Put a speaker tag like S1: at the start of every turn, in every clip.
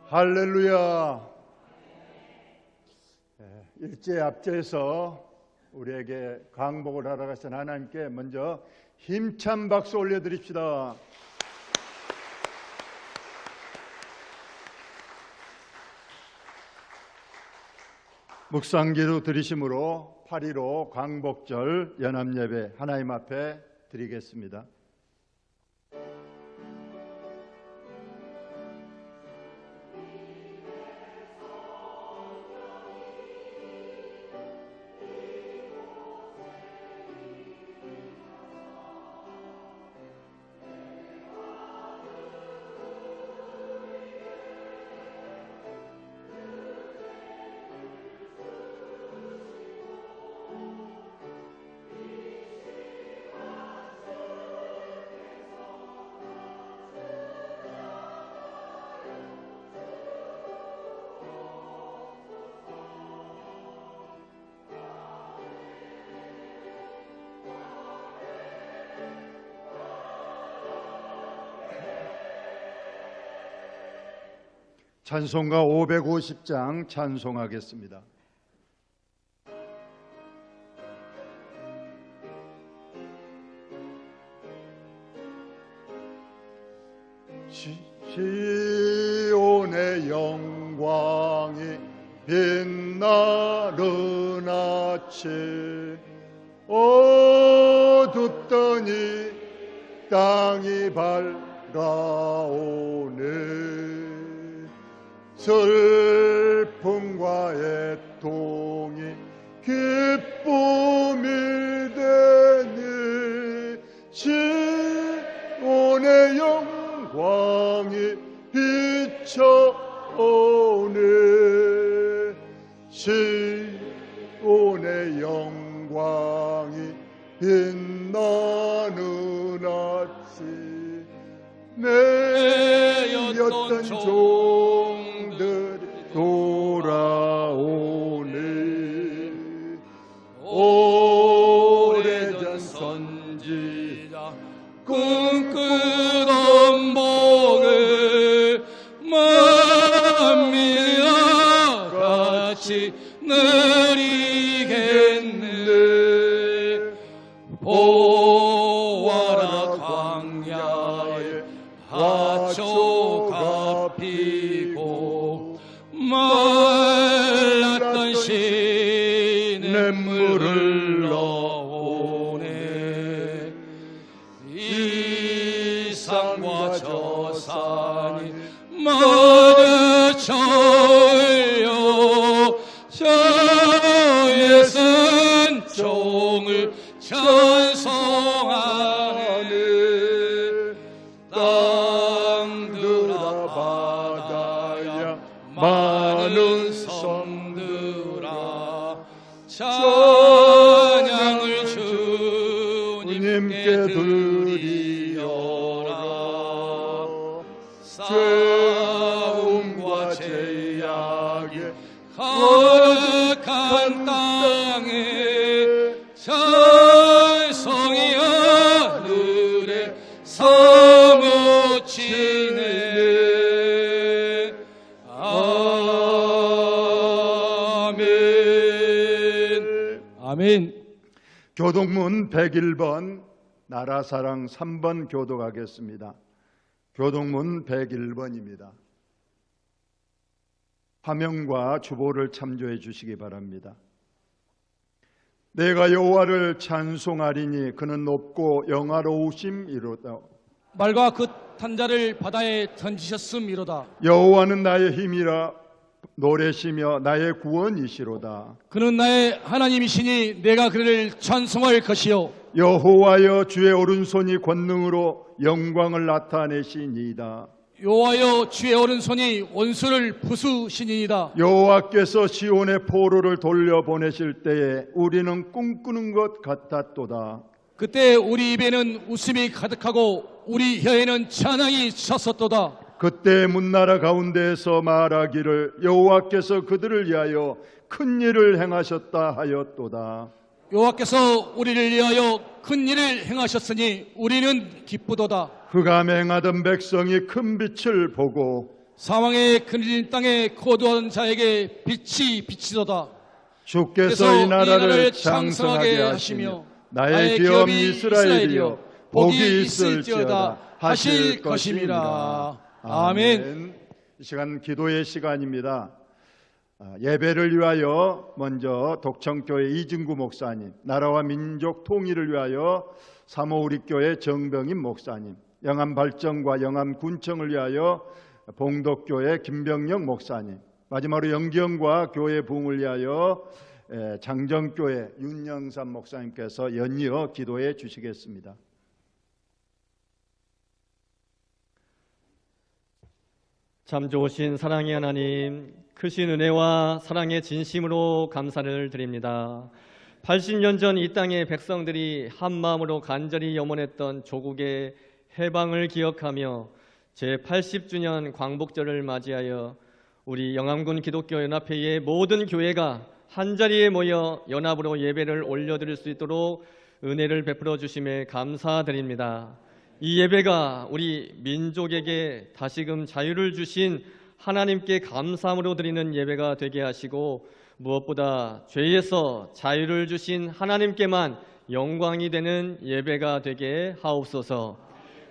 S1: 할렐루야. 일제 앞제에서 우리에게 강복을 하러 가신 하나님께 먼저 힘찬 박수 올려드립시다. 묵상기도 드리심으로 8.15 광복절 연합예배 하나님 앞에 드리겠습니다. 찬송가 550장 찬송하겠습니다. 시온의 영광이 빛나는 아침, 어둡더니 땅이 밝아오네. 슬픔과 애통이 기쁨이 되니 시온의 영광이 비춰오네. 시온의 영광이 빛나는 아침, 내였던 종들이 돌아오네. 오래전 선지자 꿈꾸던 복을 만민과 같이 누리겠네. 보아라 광야에 화초가 피고 말랐던 시냇물을 넣어오네. 이 산과 저 산이 마주쳐요. 저의 쓴 종을 찬송하네. 땅들아 바다야 많은 섬들아 찬양을 주님께 드리어라. 싸움과 제약에 거룩한 땅에 찬송이 하늘에 사무치네. 아멘. 아멘. 교동문 101번 나라사랑 3번 교독하겠습니다. 교동문 101번입니다. 화면과 주보를 참조해 주시기 바랍니다. 내가 여호와를 찬송하리니 그는 높고 영화로우심이로다.
S2: 말과 그 탄자를 바다에 던지셨음이로다.
S1: 여호와는 나의 힘이라 노래시며 나의 구원이시로다.
S2: 그는 나의 하나님이시니 내가 그를 찬송할 것이요.
S1: 여호와여 주의 오른손이 권능으로 영광을 나타내시니이다.
S2: 여호와여 주의 오른손이 원수를 부수시니이다.
S1: 여호와께서 시온의 포로를 돌려보내실 때에 우리는 꿈꾸는 것 같았도다.
S2: 그때 우리 입에는 웃음이 가득하고 우리 혀에는 찬양이 찼었도다.
S1: 그때 문나라 가운데에서 말하기를 여호와께서 그들을 위하여 큰 일을 행하셨다 하였도다.
S2: 여호와께서 우리를 위하여 큰 일을 행하셨으니 우리는 기쁘도다.
S1: 흑암에 행하던 백성이 큰 빛을 보고
S2: 사망의 그늘진 땅에 거두한 자에게 빛이 비치도다.
S1: 주께서 이 나라를 창성하게 하시며 나의 기업 이스라엘이여 복이 있을지어다 하실 것임이라.
S2: 아멘.
S1: 이 시간 기도의 시간입니다. 예배를 위하여 먼저 독청교회 이진구 목사님, 나라와 민족 통일을 위하여 사모우리교회 정병임 목사님, 영암발전과 영암군청을 위하여 봉덕교회 김병영 목사님, 마지막으로 영기영과 교회 부흥을 위하여 장정교회 윤영삼 목사님께서 연이어 기도해 주시겠습니다.
S3: 참 좋으신 사랑의 하나님, 크신 은혜와 사랑의 진심으로 감사를 드립니다. 80년 전 이 땅의 백성들이 한마음으로 간절히 염원했던 조국의 해방을 기억하며 제80주년 광복절을 맞이하여 우리 영암군 기독교연합회의 모든 교회가 한자리에 모여 연합으로 예배를 올려드릴 수 있도록 은혜를 베풀어 주심에 감사드립니다. 이 예배가 우리 민족에게 다시금 자유를 주신 하나님께 감사함으로 드리는 예배가 되게 하시고, 무엇보다 죄에서 자유를 주신 하나님께만 영광이 되는 예배가 되게 하옵소서.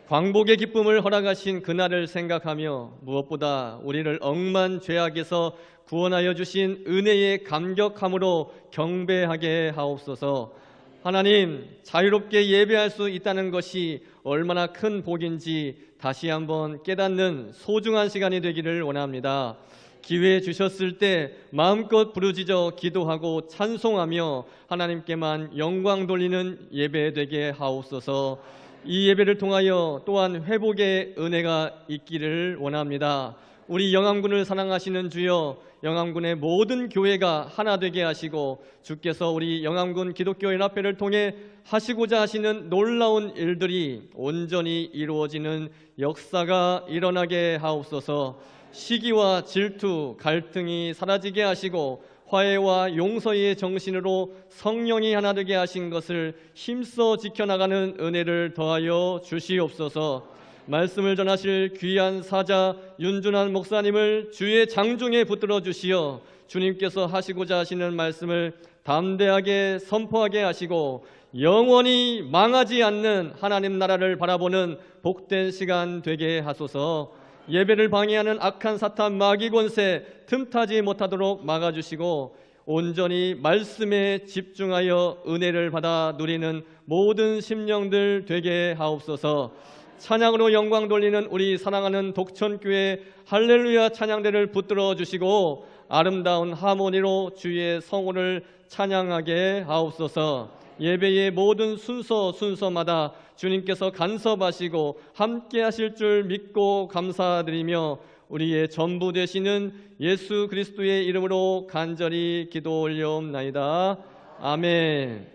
S3: 광복의 기쁨을 허락하신 그날을 생각하며 무엇보다 우리를 억만 죄악에서 구원하여 주신 은혜의 감격함으로 경배하게 하옵소서. 하나님, 자유롭게 예배할 수 있다는 것이 얼마나 큰 복인지 다시 한번 깨닫는 소중한 시간이 되기를 원합니다. 기회 주셨을 때 마음껏 부르짖어 기도하고 찬송하며 하나님께만 영광 돌리는 예배 되게 하옵소서. 이 예배를 통하여 또한 회복의 은혜가 있기를 원합니다. 우리 영암군을 사랑하시는 주여, 영암군의 모든 교회가 하나 되게 하시고 주께서 우리 영암군 기독교연합회를 통해 하시고자 하시는 놀라운 일들이 온전히 이루어지는 역사가 일어나게 하옵소서. 시기와 질투, 갈등이 사라지게 하시고 화해와 용서의 정신으로 성령이 하나 되게 하신 것을 힘써 지켜나가는 은혜를 더하여 주시옵소서. 말씀을 전하실 귀한 사자 윤준환 목사님을 주의 장중에 붙들어 주시어 주님께서 하시고자 하시는 말씀을 담대하게 선포하게 하시고 영원히 망하지 않는 하나님 나라를 바라보는 복된 시간 되게 하소서. 예배를 방해하는 악한 사탄 마귀 권세 틈타지 못하도록 막아주시고 온전히 말씀에 집중하여 은혜를 받아 누리는 모든 심령들 되게 하옵소서. 찬양으로 영광 돌리는 우리 사랑하는 독천교회 할렐루야 찬양대를 붙들어 주시고 아름다운 하모니로 주의 성호를 찬양하게 하옵소서. 예배의 모든 순서마다 주님께서 간섭하시고 함께 하실 줄 믿고 감사드리며 우리의 전부 되시는 예수 그리스도의 이름으로 간절히 기도 올려옵나이다. 아멘.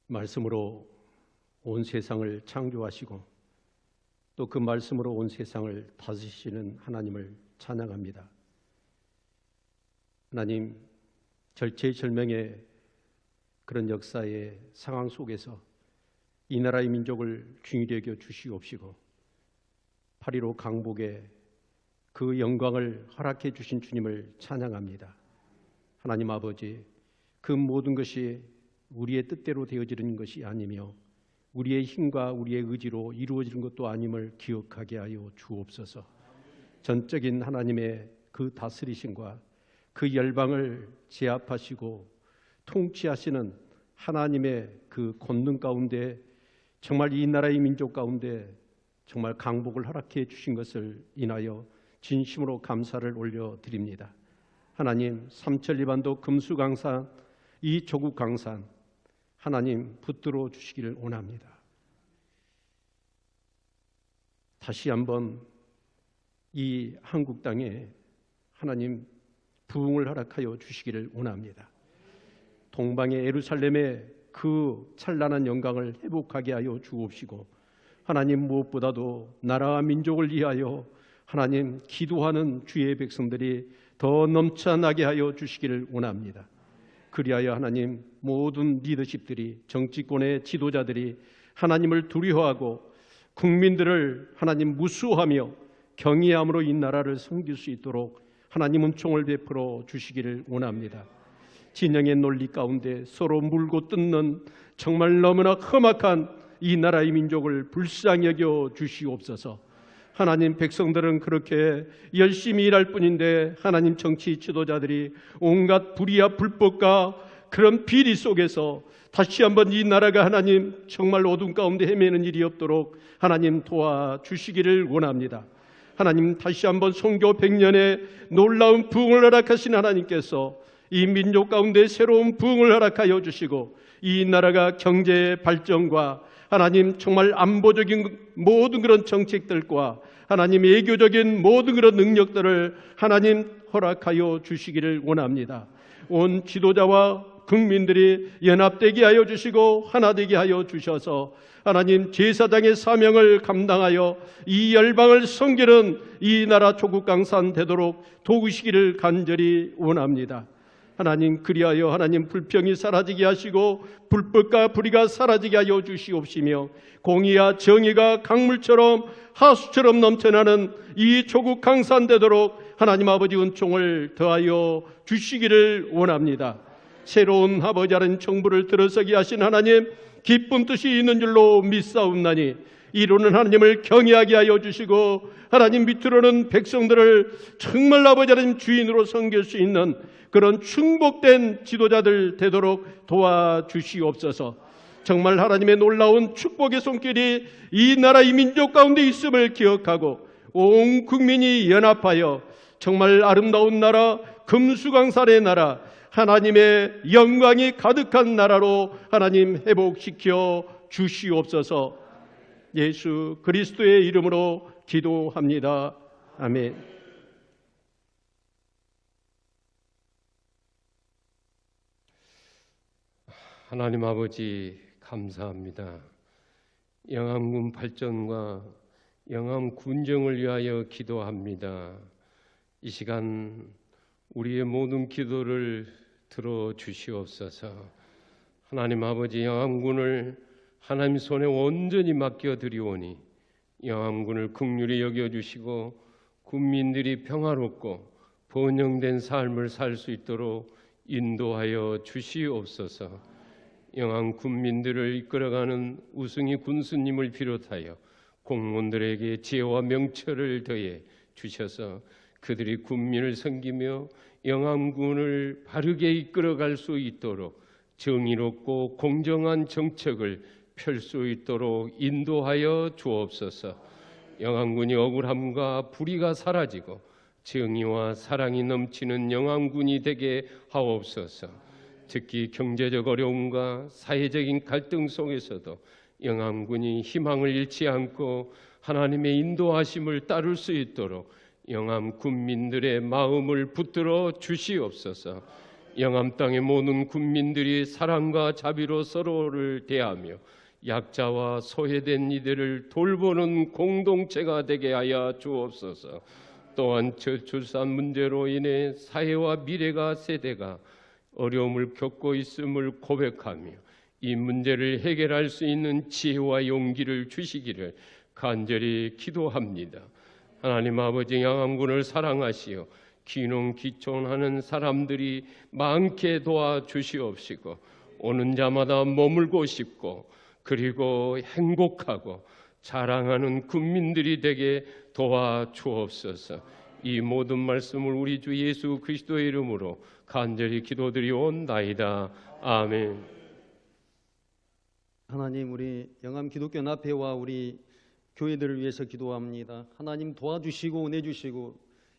S4: 말씀으로 온 세상을 창조하시고 또 그 말씀으로 온 세상을 다스리시는 하나님을 찬양합니다. 하나님, 절체절명의 그런 역사의 상황 속에서 이 나라의 민족을 긍휼히 여겨 주시옵시고 8.15 강복의 그 영광을 허락해 주신 주님을 찬양합니다. 하나님 아버지, 그 모든 것이 우리의 뜻대로 되어지는 것이 아니며 우리의 힘과 우리의 의지로 이루어지는 것도 아님을 기억하게 하여 주옵소서. 전적인 하나님의 그 다스리심과 그 열방을 제압하시고 통치하시는 하나님의 그 권능 가운데 정말 이 나라의 민족 가운데 정말 강복을 허락해 주신 것을 인하여 진심으로 감사를 올려드립니다. 하나님, 삼천리반도 금수강산, 이 조국강산 하나님 붙들어 주시기를 원합니다. 다시 한번 이 한국 땅에 하나님 부흥을 허락하여 주시기를 원합니다. 동방의 예루살렘의 그 찬란한 영광을 회복하게 하여 주옵시고 하나님 무엇보다도 나라와 민족을 위하여 하나님 기도하는 주의 백성들이 더 넘쳐나게 하여 주시기를 원합니다. 그리하여 하나님 모든 리더십들이, 정치권의 지도자들이 하나님을 두려워하고 국민들을 하나님 무수하며 경외함으로 이 나라를 섬길 수 있도록 하나님 은총을 베풀어 주시기를 원합니다. 진영의 논리 가운데 서로 물고 뜯는 정말 너무나 험악한 이 나라의 민족을 불쌍히 여겨 주시옵소서. 하나님, 백성들은 그렇게 열심히 일할 뿐인데 하나님 정치 지도자들이 온갖 불의와 불법과 그런 비리 속에서 다시 한번 이 나라가 하나님 정말 어둠 가운데 헤매는 일이 없도록 하나님 도와주시기를 원합니다. 하나님, 다시 한번 선교 100년의 놀라운 부흥을 허락하신 하나님께서 이 민족 가운데 새로운 부흥을 허락하여 주시고 이 나라가 경제 발전과 하나님 정말 안보적인 모든 그런 정책들과 하나님 애교적인 모든 그런 능력들을 하나님 허락하여 주시기를 원합니다. 온 지도자와 국민들이 연합되게 하여 주시고 하나 되게 하여 주셔서 하나님 제사장의 사명을 감당하여 이 열방을 섬기는 이 나라 조국 강산 되도록 도우시기를 간절히 원합니다. 하나님, 그리하여 하나님 불평이 사라지게 하시고 불법과 불의가 사라지게 하여 주시옵시며 공의와 정의가 강물처럼 하수처럼 넘쳐나는 이 조국 강산되도록 하나님 아버지 은총을 더하여 주시기를 원합니다. 새로운 아버지 하나님 정부를 들어서게 하신 하나님, 기쁜 뜻이 있는 줄로 믿사옵나니 이루는 하나님을 경외하게 하여 주시고 하나님 밑으로는 백성들을 정말 아버지 하나님 주인으로 섬길 수 있는 그런 충복된 지도자들 되도록 도와주시옵소서. 정말 하나님의 놀라운 축복의 손길이 이 나라 이 민족 가운데 있음을 기억하고 온 국민이 연합하여 정말 아름다운 나라, 금수강산의 나라, 하나님의 영광이 가득한 나라로 하나님 회복시켜 주시옵소서. 예수 그리스도의 이름으로 기도합니다. 아멘.
S5: 하나님 아버지 감사합니다. 영암군 발전과 영암 군정을 위하여 기도합니다. 이 시간 우리의 모든 기도를 들어주시옵소서. 하나님 아버지, 영암군을 하나님 손에 온전히 맡겨드리오니 영암군을 긍휼히 여겨주시고 국민들이 평화롭고 번영된 삶을 살 수 있도록 인도하여 주시옵소서. 영암 군민들을 이끌어가는 우승희 군수님을 비롯하여 공무원들에게 지혜와 명철을 더해 주셔서 그들이 군민을 섬기며 영암군을 바르게 이끌어갈 수 있도록 정의롭고 공정한 정책을 펼 수 있도록 인도하여 주옵소서. 영암군이 억울함과 불의가 사라지고 정의와 사랑이 넘치는 영암군이 되게 하옵소서. 특히 경제적 어려움과 사회적인 갈등 속에서도 영암군이 희망을 잃지 않고 하나님의 인도하심을 따를 수 있도록 영암 군민들의 마음을 붙들어 주시옵소서. 영암 땅의 모든 군민들이 사랑과 자비로 서로를 대하며 약자와 소외된 이들을 돌보는 공동체가 되게 하여 주옵소서. 또한 저출산 문제로 인해 사회와 미래가 세대가 어려움을 겪고 있음을 고백하며 이 문제를 해결할 수 있는 지혜와 용기를 주시기를 간절히 기도합니다. 하나님 아버지, 영암군을 사랑하시어 귀농귀촌하는 사람들이 많게 도와주시옵시고 오는 자마다 머물고 싶고 그리고 행복하고 자랑하는 국민들이 되게 도와주옵소서. 이 모든 말씀을 우리 주 예수 그리스도의 이름으로 간절히 기도드리옵나이다. 아멘.
S3: 하나님, 우리 영암 기독교 연합회와 우리 교회들을 위해서 기도합니다. 하나님 도와주시고 은혜 주시고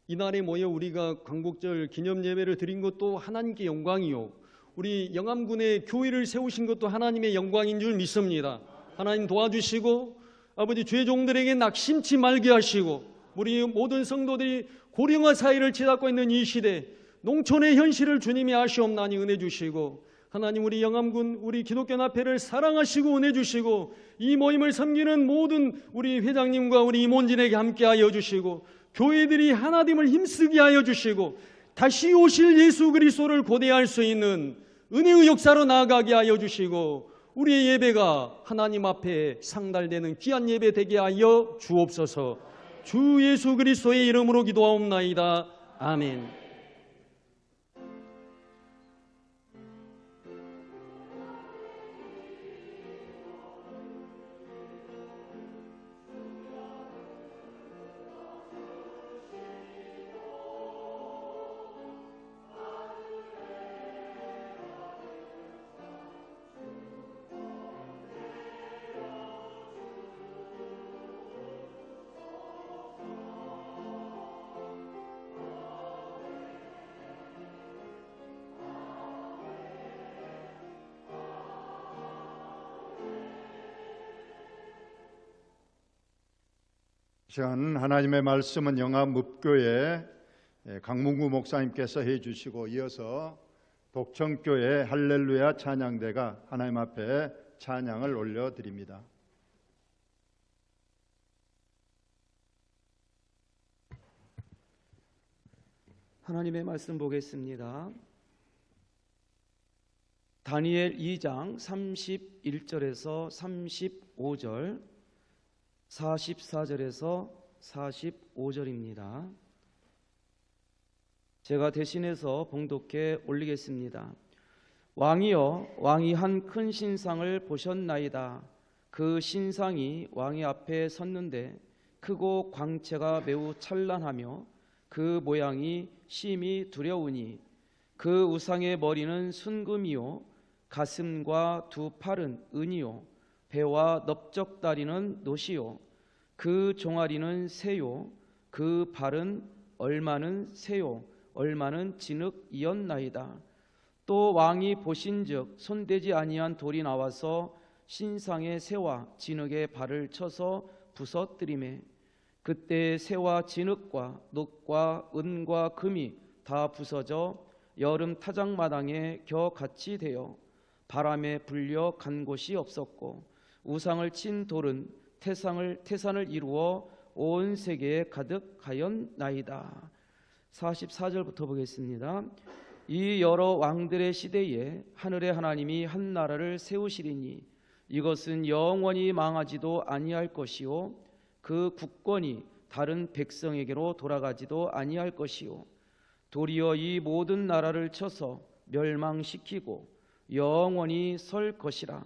S3: 이날에 모여 우리가 광복절 기념 예배를 드린 것도 하나님께 영광이요, 우리 영암군의 교회를 세우신 것도 하나님의 영광인 줄 믿습니다. 하나님 도와주시고 아버지 주의 종들에게 낙심치 말게 하시고 우리 모든 성도들이 고령화 사회를 치닫고 있는 이 시대 농촌의 현실을 주님이 아시옵나니 은혜 주시고 하나님, 우리 영암군 우리 기독교연합회를 사랑하시고 은혜 주시고 이 모임을 섬기는 모든 우리 회장님과 우리 임원진에게 함께하여 주시고 교회들이 하나됨을 힘쓰게 하여 주시고 다시 오실 예수 그리스도를 고대할 수 있는 은혜의 역사로 나아가게 하여 주시고 우리의 예배가 하나님 앞에 상달되는 귀한 예배 되게 하여 주옵소서. 주 예수 그리스도의 이름으로 기도하옵나이다. 아멘.
S1: 시간 하나님의 말씀은 영암읍교회 강문구 목사님께서 해주시고 이어서 독청교회 할렐루야 찬양대가 하나님 앞에 찬양을 올려드립니다.
S6: 하나님의 말씀 보겠습니다. 다니엘 2장 31절에서 35절, 44절에서 45절입니다. 제가 대신해서 봉독해 올리겠습니다. 왕이여, 왕이 한 큰 신상을 보셨나이다. 그 신상이 왕의 앞에 섰는데 크고 광채가 매우 찬란하며 그 모양이 심히 두려우니 그 우상의 머리는 순금이요 가슴과 두 팔은 은이요 배와 넓적다리는 노시요 그 종아리는 새요 그 발은 얼마는 새요 얼마는 진흙이었나이다. 또 왕이 보신즉 손대지 아니한 돌이 나와서 신상의 새와 진흙의 발을 쳐서 부서뜨리매 그때 새와 진흙과 놋과 은과 금이 다 부서져 여름 타작마당에 겨같이 되어 바람에 불려 간 곳이 없었고 우상을 친 돌은 태산을 이루어 온 세계에 가득하였나이다. 44절부터 보겠습니다. 이 여러 왕들의 시대에 하늘의 하나님이 한 나라를 세우시리니 이것은 영원히 망하지도 아니할 것이요 그 국권이 다른 백성에게로 돌아가지도 아니할 것이요 도리어 이 모든 나라를 쳐서 멸망시키고 영원히 설 것이라.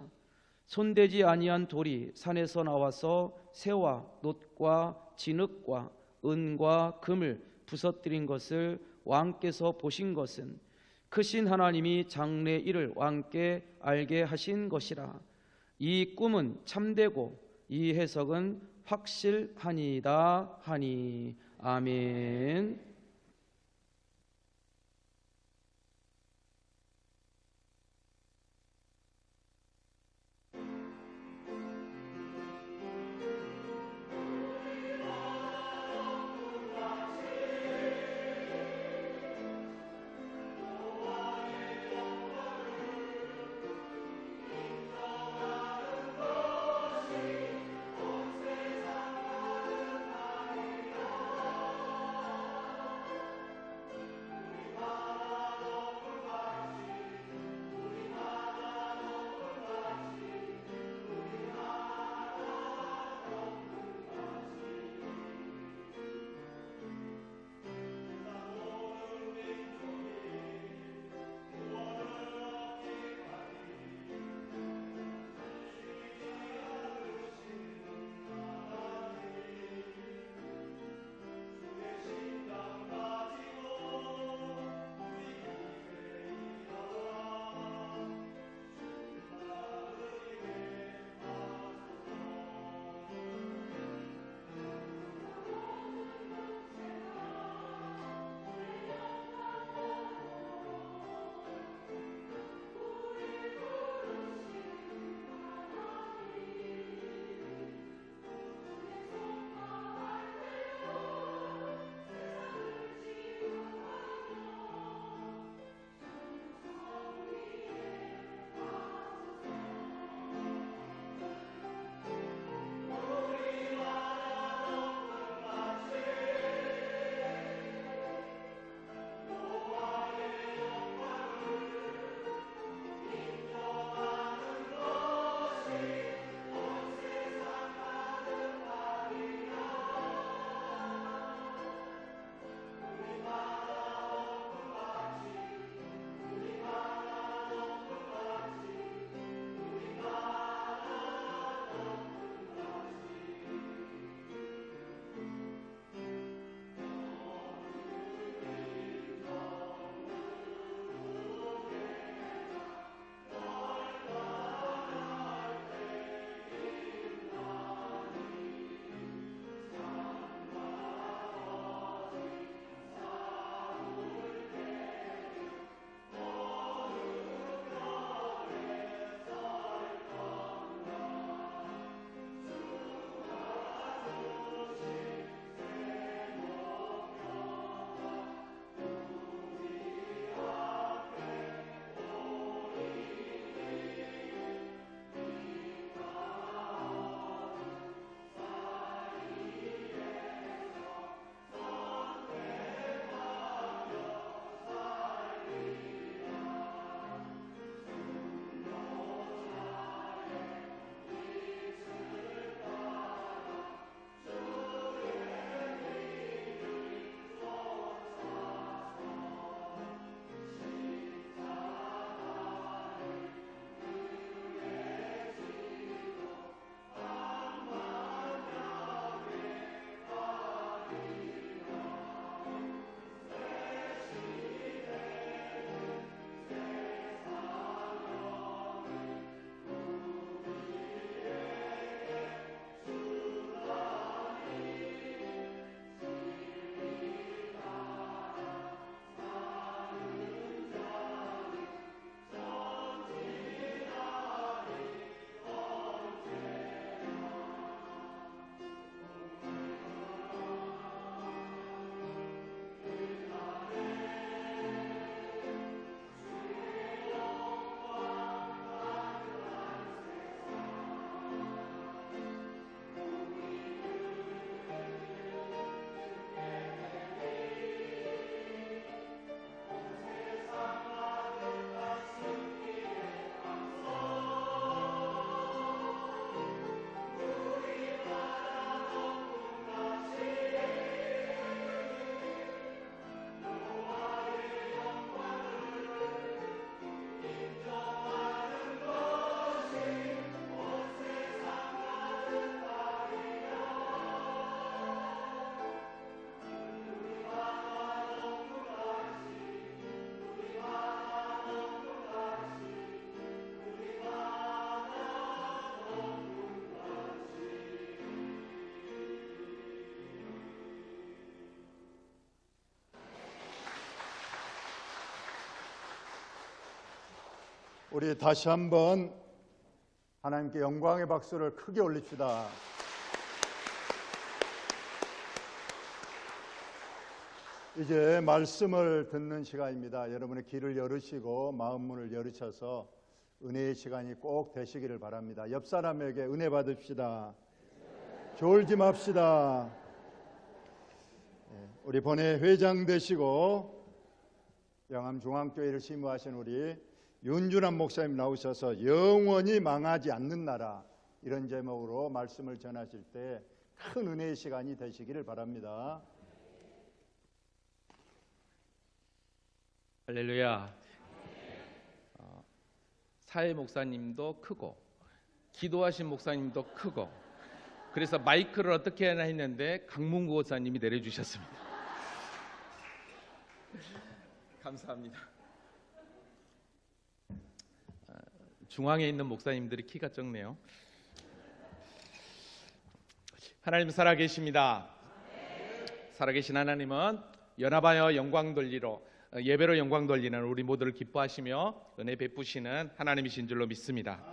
S6: 손대지 아니한 돌이 산에서 나와서 새와 놋과 진흙과 은과 금을 부서뜨린 것을 왕께서 보신 것은 크신 하나님이 장래 일을 왕께 알게 하신 것이라. 이 꿈은 참되고 이 해석은 확실하니이다 하니. 아멘.
S1: 우리 다시 한번 하나님께 영광의 박수를 크게 올립시다. 이제 말씀을 듣는 시간입니다. 여러분의 귀를 열으시고 마음 문을 열으셔서 은혜의 시간이 꼭 되시기를 바랍니다. 옆 사람에게 은혜 받읍시다. 졸지 맙시다. 우리 본회 회장 되시고 영암중앙교회를 심우하신 우리 윤준환 목사님 나오셔서 영원히 망하지 않는 나라, 이런 제목으로 말씀을 전하실 때 큰 은혜의 시간이 되시기를 바랍니다.
S7: 할렐루야. 사회 목사님도 크고 기도하신 목사님도 크고, 그래서 마이크를 어떻게 하나 했는데 강문구 목사님이 내려주셨습니다. 감사합니다. 중앙에 있는 목사님들이 키가 적네요. 하나님 살아계십니다. 살아계신 하나님은 연합하여 영광 돌리러, 예배로 영광 돌리는 우리 모두를 기뻐하시며 은혜 베푸시는 하나님이신 줄로 믿습니다.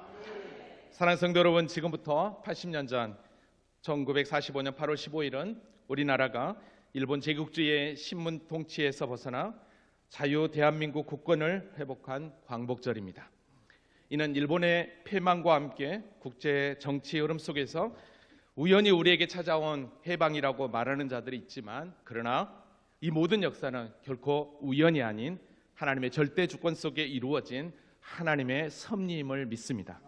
S7: 사랑하는 성도 여러분, 지금부터 80년 전 1945년 8월 15일은 우리나라가 일본 제국주의의 식민 통치에서 벗어나 자유 대한민국 국권을 회복한 광복절입니다. 이는 일본의 패망과 함께 국제 정치 흐름 속에서 우연히 우리에게 찾아온 해방이라고 말하는 자들이 있지만, 그러나 이 모든 역사는 결코 우연이 아닌 하나님의 절대 주권 속에 이루어진 하나님의 섭리임을 믿습니다.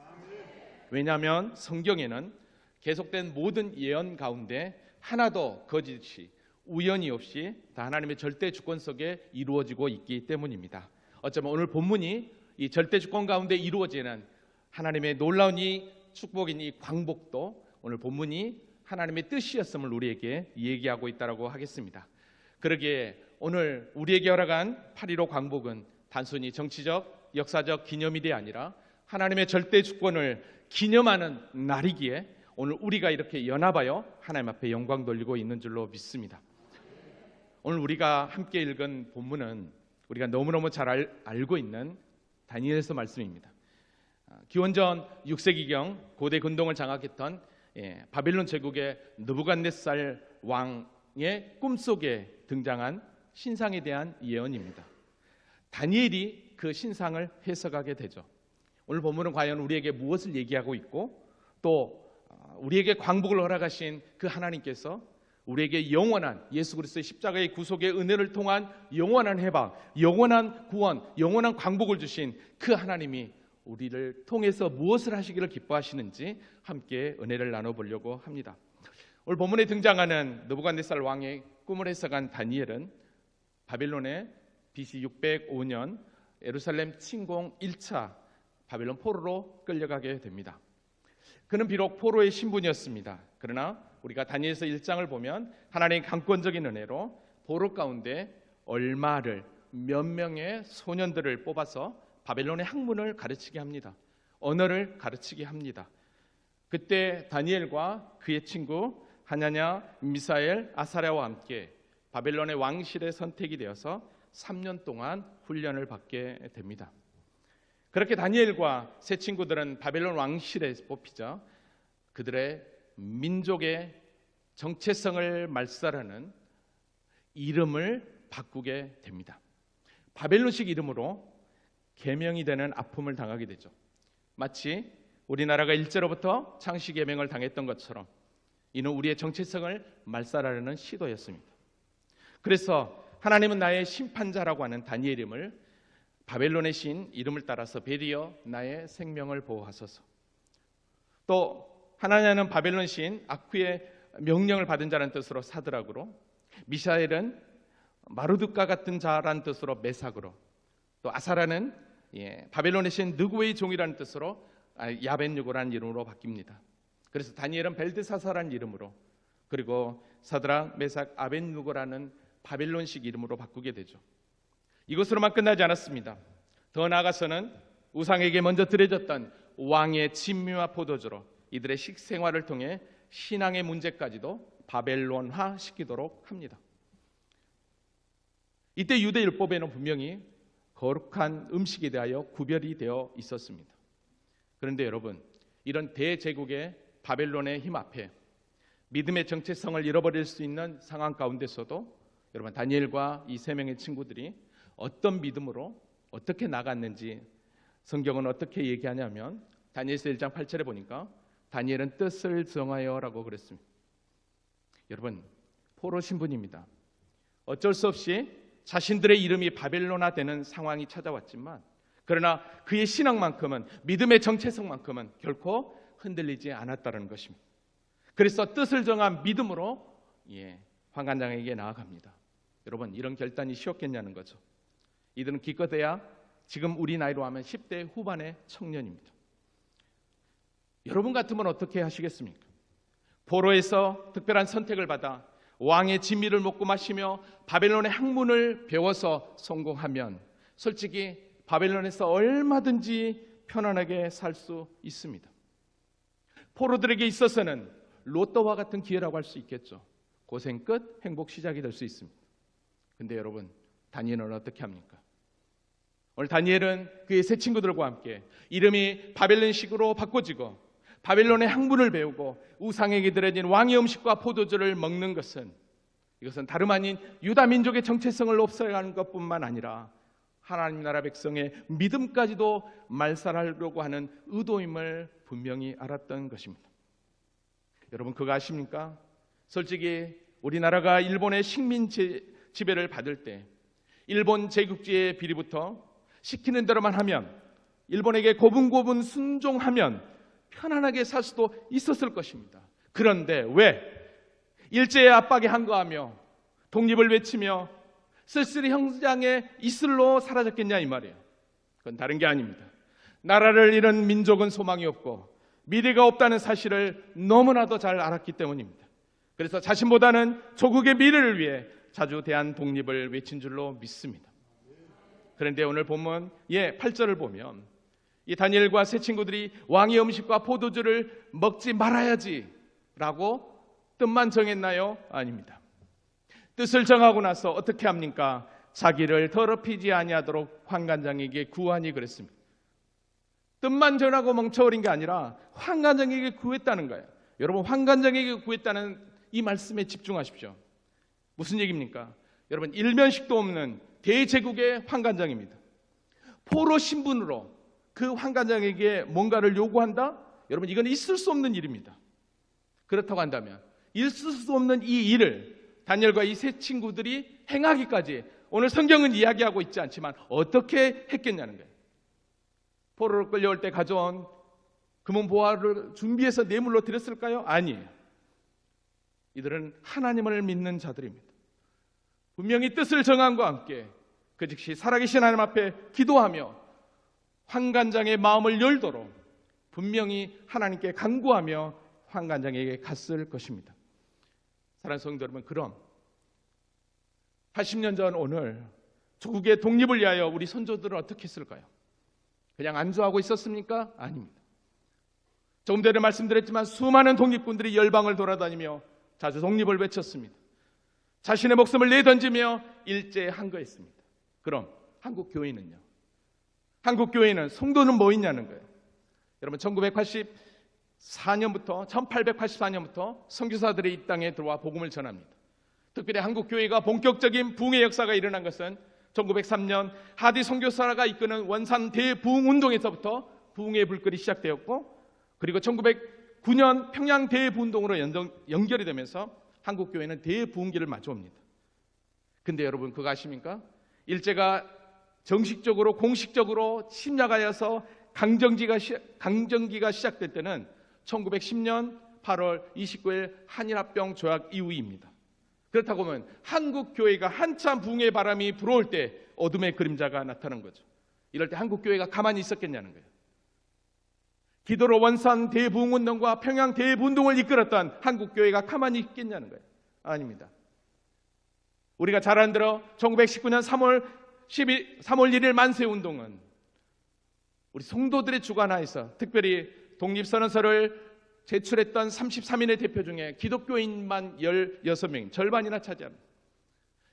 S7: 왜냐하면 성경에는 계속된 모든 예언 가운데 하나도 거짓이 우연이 없이 다 하나님의 절대 주권 속에 이루어지고 있기 때문입니다. 어쩌면 오늘 본문이 이 절대 주권 가운데 이루어지는 하나님의 놀라운 이 축복인 이 광복도 오늘 본문이 하나님의 뜻이었음을 우리에게 얘기하고 있다고 하겠습니다. 그러기에 오늘 우리에게 허락한 8.15 광복은 단순히 정치적, 역사적 기념일이 아니라 하나님의 절대 주권을 기념하는 날이기에 오늘 우리가 이렇게 연합하여 하나님 앞에 영광 돌리고 있는 줄로 믿습니다. 오늘 우리가 함께 읽은 본문은 우리가 너무너무 잘 알고 있는 다니엘서 말씀입니다. 기원전 6세기경 고대 근동을 장악했던 바벨론 제국의 느부갓네살 왕의 꿈속에 등장한 신상에 대한 예언입니다. 다니엘이 그 신상을 해석하게 되죠. 오늘 본문은 과연 우리에게 무엇을 얘기하고 있고, 또 우리에게 광복을 허락하신 그 하나님께서 우리에게 영원한 예수 그리스도의 십자가의 구속의 은혜를 통한 영원한 해방, 영원한 구원, 영원한 광복을 주신 그 하나님이 우리를 통해서 무엇을 하시기를 기뻐하시는지 함께 은혜를 나눠보려고 합니다. 오늘 본문에 등장하는 느부갓네살 왕의 꿈을 해석한 다니엘은 바벨론의 BC 605년 예루살렘 침공 1차 바벨론 포로로 끌려가게 됩니다. 그는 비록 포로의 신분이었습니다. 그러나 우리가 다니엘서 1장을 보면 하나님의 강권적인 은혜로 포로 가운데 얼마를, 몇 명의 소년들을 뽑아서 바벨론의 학문을 가르치게 합니다. 언어를 가르치게 합니다. 그때 다니엘과 그의 친구 하냐냐, 미사엘, 아사랴와 함께 바벨론의 왕실에 선택이 되어서 3년 동안 훈련을 받게 됩니다. 그렇게 다니엘과 세 친구들은 바벨론 왕실에 뽑히자 그들의 민족의 정체성을 말살하는 이름을 바꾸게 됩니다. 바벨론식 이름으로 계명이 되는 아픔을 당하게 되죠. 마치 우리나라가 일제로부터 창씨 계명을 당했던 것처럼 이는 우리의 정체성을 말살하려는 시도였습니다. 그래서 하나님은 나의 심판자라고 하는 다니엘임을 바벨론의 신 이름을 따라서 베리어 나의 생명을 보호하소서. 또 하나냐는 바벨론 신 아쿠의 명령을 받은 자라는 뜻으로 사드락으로, 미샤엘은 마르두카 같은 자라는 뜻으로 메삭으로, 또 아사라는 바벨론의 신 느고의 종이라는 뜻으로 야벤누고라는 이름으로 바뀝니다. 그래서 다니엘은 벨드사사라는 이름으로, 그리고 사드락, 메삭, 아벤누고라는 바벨론식 이름으로 바꾸게 되죠. 이것으로만 끝나지 않았습니다. 더 나아가서는 우상에게 먼저 드려졌던 왕의 진미와 포도주로 이들의 식생활을 통해 신앙의 문제까지도 바벨론화 시키도록 합니다. 이때 유대 율법에는 분명히 거룩한 음식에 대하여 구별이 되어 있었습니다. 그런데 여러분, 이런 대제국의 바벨론의 힘 앞에 믿음의 정체성을 잃어버릴 수 있는 상황 가운데서도 여러분, 다니엘과 이 세 명의 친구들이 어떤 믿음으로 어떻게 나갔는지 성경은 어떻게 얘기하냐면 다니엘서 1장 8절에 보니까 다니엘은 뜻을 정하여라고 그랬습니다. 여러분, 포로 신분입니다. 어쩔 수 없이 자신들의 이름이 바벨론화되는 상황이 찾아왔지만 그러나 그의 신앙만큼은, 믿음의 정체성만큼은 결코 흔들리지 않았다는 것입니다. 그래서 뜻을 정한 믿음으로 환관장에게 나아갑니다. 여러분, 이런 결단이 쉬웠겠냐는 거죠. 이들은 기껏해야 지금 우리 나이로 하면 10대 후반의 청년입니다. 여러분 같으면 어떻게 하시겠습니까? 포로에서 특별한 선택을 받아 왕의 진미를 먹고 마시며 바벨론의 학문을 배워서 성공하면 솔직히 바벨론에서 얼마든지 편안하게 살 수 있습니다. 포로들에게 있어서는 로또와 같은 기회라고 할 수 있겠죠. 고생 끝 행복 시작이 될 수 있습니다. 근데 여러분, 다니엘은 어떻게 합니까? 오늘 다니엘은 그의 세 친구들과 함께 이름이 바벨론식으로 바꿔지고 바벨론의 학문을 배우고 우상에게 드려진 왕의 음식과 포도주를 먹는 것은, 이것은 다름 아닌 유다 민족의 정체성을 없애가는 것뿐만 아니라 하나님 나라 백성의 믿음까지도 말살하려고 하는 의도임을 분명히 알았던 것입니다. 여러분, 그거 아십니까? 솔직히 우리나라가 일본의 식민 지배를 받을 때 일본 제국주의의 비리부터 시키는 대로만 하면, 일본에게 고분고분 순종하면 편안하게 살 수도 있었을 것입니다. 그런데 왜 일제의 압박에 항거하며 독립을 외치며 쓸쓸히 형장의 이슬로 사라졌겠냐 이 말이에요. 그건 다른 게 아닙니다. 나라를 잃은 민족은 소망이 없고 미래가 없다는 사실을 너무나도 잘 알았기 때문입니다. 그래서 자신보다는 조국의 미래를 위해 자주 대한 독립을 외친 줄로 믿습니다. 그런데 오늘 본문 8절을 보면 이 다니엘과 세 친구들이 왕의 음식과 포도주를 먹지 말아야지 라고 뜻만 정했나요? 아닙니다. 뜻을 정하고 나서 어떻게 합니까? 자기를 더럽히지 아니하도록 환관장에게 구하니 그랬습니다. 뜻만 정하고 멍청어린 게 아니라 환관장에게 구했다는 거예요. 여러분, 환관장에게 구했다는 이 말씀에 집중하십시오. 무슨 얘기입니까? 여러분, 일면식도 없는 대제국의 환관장입니다. 포로 신분으로 그 환관장에게 뭔가를 요구한다? 여러분, 이건 있을 수 없는 일입니다. 그렇다고 한다면 있을 수 없는 이 일을 다니엘과 이 세 친구들이 행하기까지 오늘 성경은 이야기하고 있지 않지만 어떻게 했겠냐는 거예요. 포로로 끌려올 때 가져온 금은 보화를 준비해서 뇌물로 드렸을까요? 아니에요. 이들은 하나님을 믿는 자들입니다. 분명히 뜻을 정함과 함께 그 즉시 살아계신 하나님 앞에 기도하며 환관장의 마음을 열도록 분명히 하나님께 간구하며 환관장에게 갔을 것입니다. 사랑하는 성도 여러분, 그럼 80년 전 오늘 조국의 독립을 위하여 우리 선조들은 어떻게 했을까요? 그냥 안주하고 있었습니까? 아닙니다. 조금 전에 말씀드렸지만 수많은 독립군들이 열방을 돌아다니며 자주 독립을 외쳤습니다. 자신의 목숨을 내던지며 일제항거했습니다. 그럼 한국 교회는요? 한국 교회는 성도는 뭐 있냐는 거예요. 여러분, 1884년부터 선교사들이 이 땅에 들어와 복음을 전합니다. 특별히 한국 교회가 본격적인 부흥의 역사가 일어난 것은 1903년 하디 선교사가 이끄는 원산 대부흥 운동에서부터 부흥의 불길이 시작되었고, 그리고 1909년 평양 대부흥 운동으로 연결이 되면서 한국 교회는 대부흥기를 마주옵니다. 근데 여러분, 그거 아십니까? 일제가 정식적으로 공식적으로 침략하여서 강점기가 시작될 때는 1910년 8월 29일 한일합병 조약 이후입니다. 그렇다고 하면 한국 교회가 한참 부흥의 바람이 불어올 때 어둠의 그림자가 나타난 거죠. 이럴 때 한국 교회가 가만히 있었겠냐는 거예요. 기도로 원산 대부흥운동과 평양 대부운동을 이끌었던 한국 교회가 가만히 있겠냐는 거예요. 아닙니다. 우리가 잘 아는 대로 1919년 3월 1일 만세운동은 우리 성도들의 주관하에서 특별히 독립선언서를 제출했던 33인의 대표 중에 기독교인만 16명, 절반이나 차지합니다.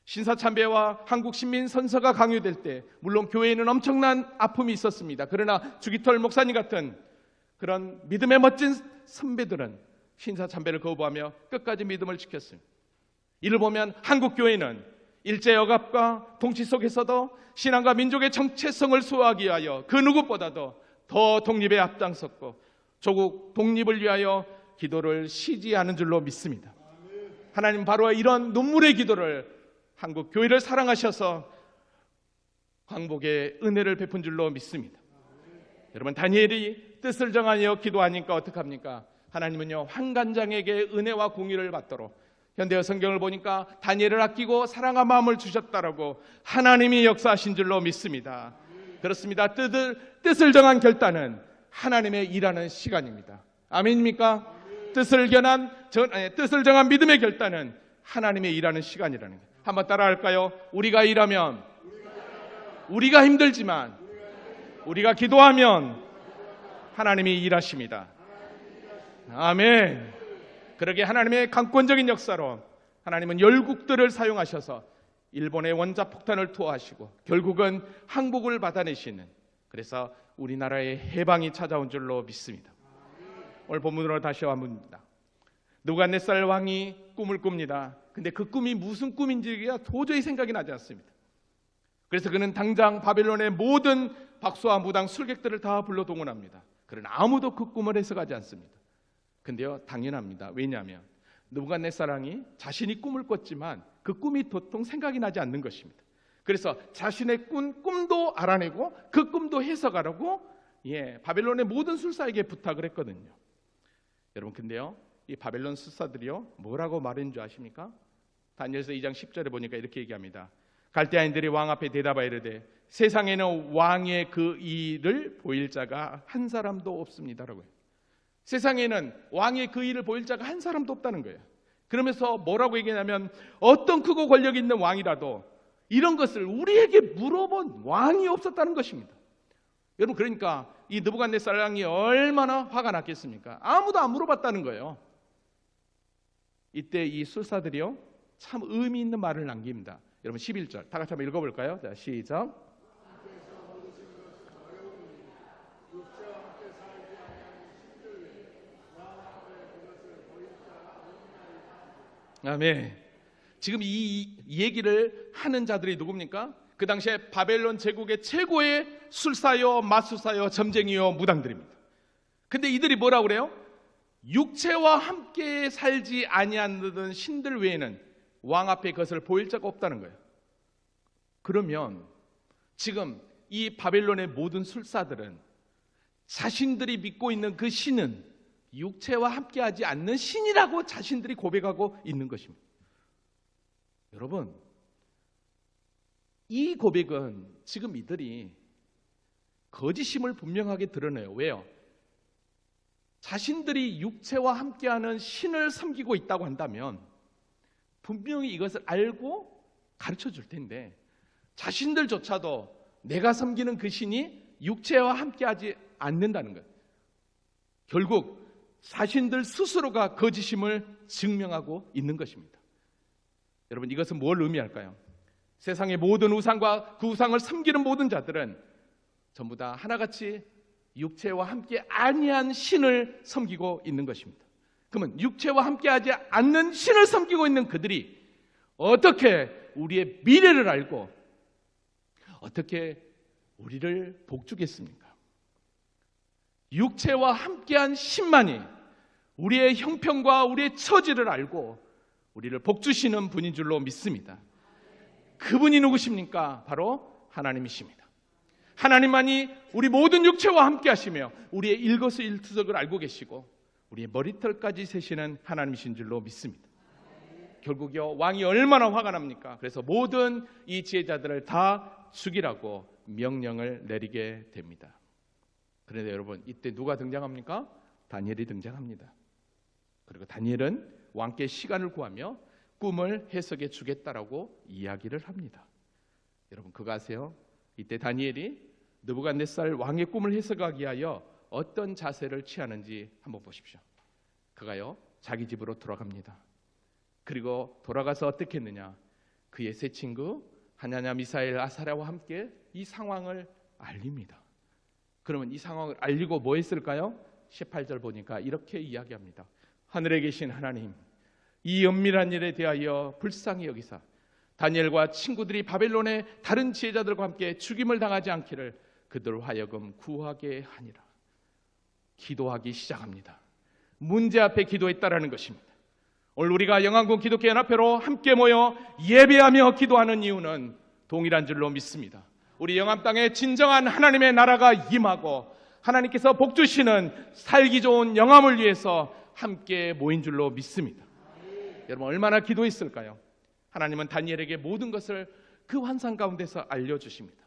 S7: 신사참배와 한국 신민 선서가 강요될 때 물론 교회에는 엄청난 아픔이 있었습니다. 그러나 주기철 목사님 같은 그런 믿음의 멋진 선배들은 신사참배를 거부하며 끝까지 믿음을 지켰습니다. 이를 보면 한국 교회는 일제역압과 통치 속에서도 신앙과 민족의 정체성을 수호하기 위하여 그 누구보다도 더 독립에 앞장섰고 조국 독립을 위하여 기도를 쉬지 않은 줄로 믿습니다. 하나님 바로 이런 눈물의 기도를 한국 교회를 사랑하셔서 광복의 은혜를 베푼 줄로 믿습니다. 여러분, 다니엘이 뜻을 정하여 기도하니까 어떡합니까? 하나님은요 환관장에게 은혜와 공의를 받도록, 현대어 성경을 보니까 다니엘을 아끼고 사랑한 마음을 주셨다라고 하나님이 역사하신 줄로 믿습니다. 그렇습니다. 뜻을 정한 결단은 하나님의 일하는 시간입니다. 아멘입니까? 뜻을 정한 믿음의 결단은 하나님의 일하는 시간이라는 거예요. 한번 따라할까요? 우리가 일하면, 우리가 힘들지만, 우리가 기도하면 하나님이 일하십니다. 아멘. 그러게 하나님의 강권적인 역사로 하나님은 열국들을 사용하셔서 일본의 원자폭탄을 투하하시고 결국은 항복을 받아내시는, 그래서 우리나라의 해방이 찾아온 줄로 믿습니다. 오늘 본문으로 다시 와봅니다. 느부갓네살 왕이 꿈을 꿉니다. 근데 그 꿈이 무슨 꿈인지가 도저히 생각이 나지 않습니다. 그래서 그는 당장 바벨론의 모든 박수와 무당 술객들을 다 불러 동원합니다. 그러나 아무도 그 꿈을 해석하지 않습니다. 근데요 당연합니다. 왜냐하면 느부갓네살 왕이 자신이 꿈을 꿨지만 그 꿈이 도통 생각이 나지 않는 것입니다. 그래서 자신의 꿈도 알아내고 그 꿈도 해석하라고 바벨론의 모든 술사에게 부탁을 했거든요. 여러분, 근데요 이 바벨론 술사들이요 뭐라고 말했는 줄 아십니까? 다니엘서 2장 10절에 보니까 이렇게 얘기합니다. 갈대아인들이 왕 앞에 대답하여 이르되 세상에는 왕의 그 일을 보일 자가 한 사람도 없습니다라고요. 세상에는 왕의 그 일을 보일 자가 한 사람도 없다는 거예요. 그러면서 뭐라고 얘기하냐면 어떤 크고 권력 있는 왕이라도 이런 것을 우리에게 물어본 왕이 없었다는 것입니다. 여러분, 그러니까 이 느부갓네살 왕이 얼마나 화가 났겠습니까? 아무도 안 물어봤다는 거예요. 이때 이 술사들이요 참 의미 있는 말을 남깁니다. 여러분 11절 다 같이 한번 읽어볼까요? 자, 시작. 아멘. 지금 이 얘기를 하는 자들이 누굽니까? 그 당시에 바벨론 제국의 최고의 술사요, 마술사요, 점쟁이요, 무당들입니다. 근데 이들이 뭐라고 그래요? 육체와 함께 살지 아니하는 신들 외에는 왕 앞에 그것을 보일 자가 없다는 거예요. 그러면 지금 이 바벨론의 모든 술사들은 자신들이 믿고 있는 그 신은 육체와 함께하지 않는 신이라고 자신들이 고백하고 있는 것입니다. 여러분, 이 고백은 지금 이들이 거짓임을 분명하게 드러내요. 왜요? 자신들이 육체와 함께하는 신을 섬기고 있다고 한다면 분명히 이것을 알고 가르쳐 줄 텐데 자신들조차도 내가 섬기는 그 신이 육체와 함께하지 않는다는 것, 결국 자신들 스스로가 거짓임을 증명하고 있는 것입니다. 여러분, 이것은 뭘 의미할까요? 세상의 모든 우상과 그 우상을 섬기는 모든 자들은 전부 다 하나같이 육체와 함께 아니한 신을 섬기고 있는 것입니다. 그러면 육체와 함께하지 않는 신을 섬기고 있는 그들이 어떻게 우리의 미래를 알고 어떻게 우리를 복주겠습니까? 육체와 함께한 신만이 우리의 형편과 우리의 처지를 알고 우리를 복주시는 분인 줄로 믿습니다. 그분이 누구십니까? 바로 하나님이십니다. 하나님만이 우리 모든 육체와 함께 하시며 우리의 일거수일투족을 알고 계시고 우리의 머리털까지 세시는 하나님이신 줄로 믿습니다. 결국요 왕이 얼마나 화가 납니까? 그래서 모든 이 지혜자들을 다 죽이라고 명령을 내리게 됩니다. 그런데 여러분, 이때 누가 등장합니까? 다니엘이 등장합니다. 그리고 다니엘은 왕께 시간을 구하며 꿈을 해석해 주겠다라고 이야기를 합니다. 여러분, 그거 아세요? 이때 다니엘이 느부갓네살 왕의 꿈을 해석하기 위하여 어떤 자세를 취하는지 한번 보십시오. 그가요 자기 집으로 돌아갑니다. 그리고 돌아가서 어떻게 했느냐? 그의 세 친구 하나냐, 미사엘, 아사랴와 함께 이 상황을 알립니다. 그러면 이 상황을 알리고 뭐 했을까요? 18절 보니까 이렇게 이야기합니다. 하늘에 계신 하나님, 이 은밀한 일에 대하여 불쌍히 여기사 다니엘과 친구들이 바벨론의 다른 지혜자들과 함께 죽임을 당하지 않기를 그들 하여금 구하게 하니라. 기도하기 시작합니다. 문제 앞에 기도했다라는 것입니다. 오늘 우리가 영안군 기독교 연합회로 함께 모여 예배하며 기도하는 이유는 동일한 줄로 믿습니다. 우리 영암 땅에 진정한 하나님의 나라가 임하고 하나님께서 복 주시는 살기 좋은 영암을 위해서 함께 모인 줄로 믿습니다. 여러분 얼마나 기도했을까요? 하나님은 다니엘에게 모든 것을 그 환상 가운데서 알려주십니다.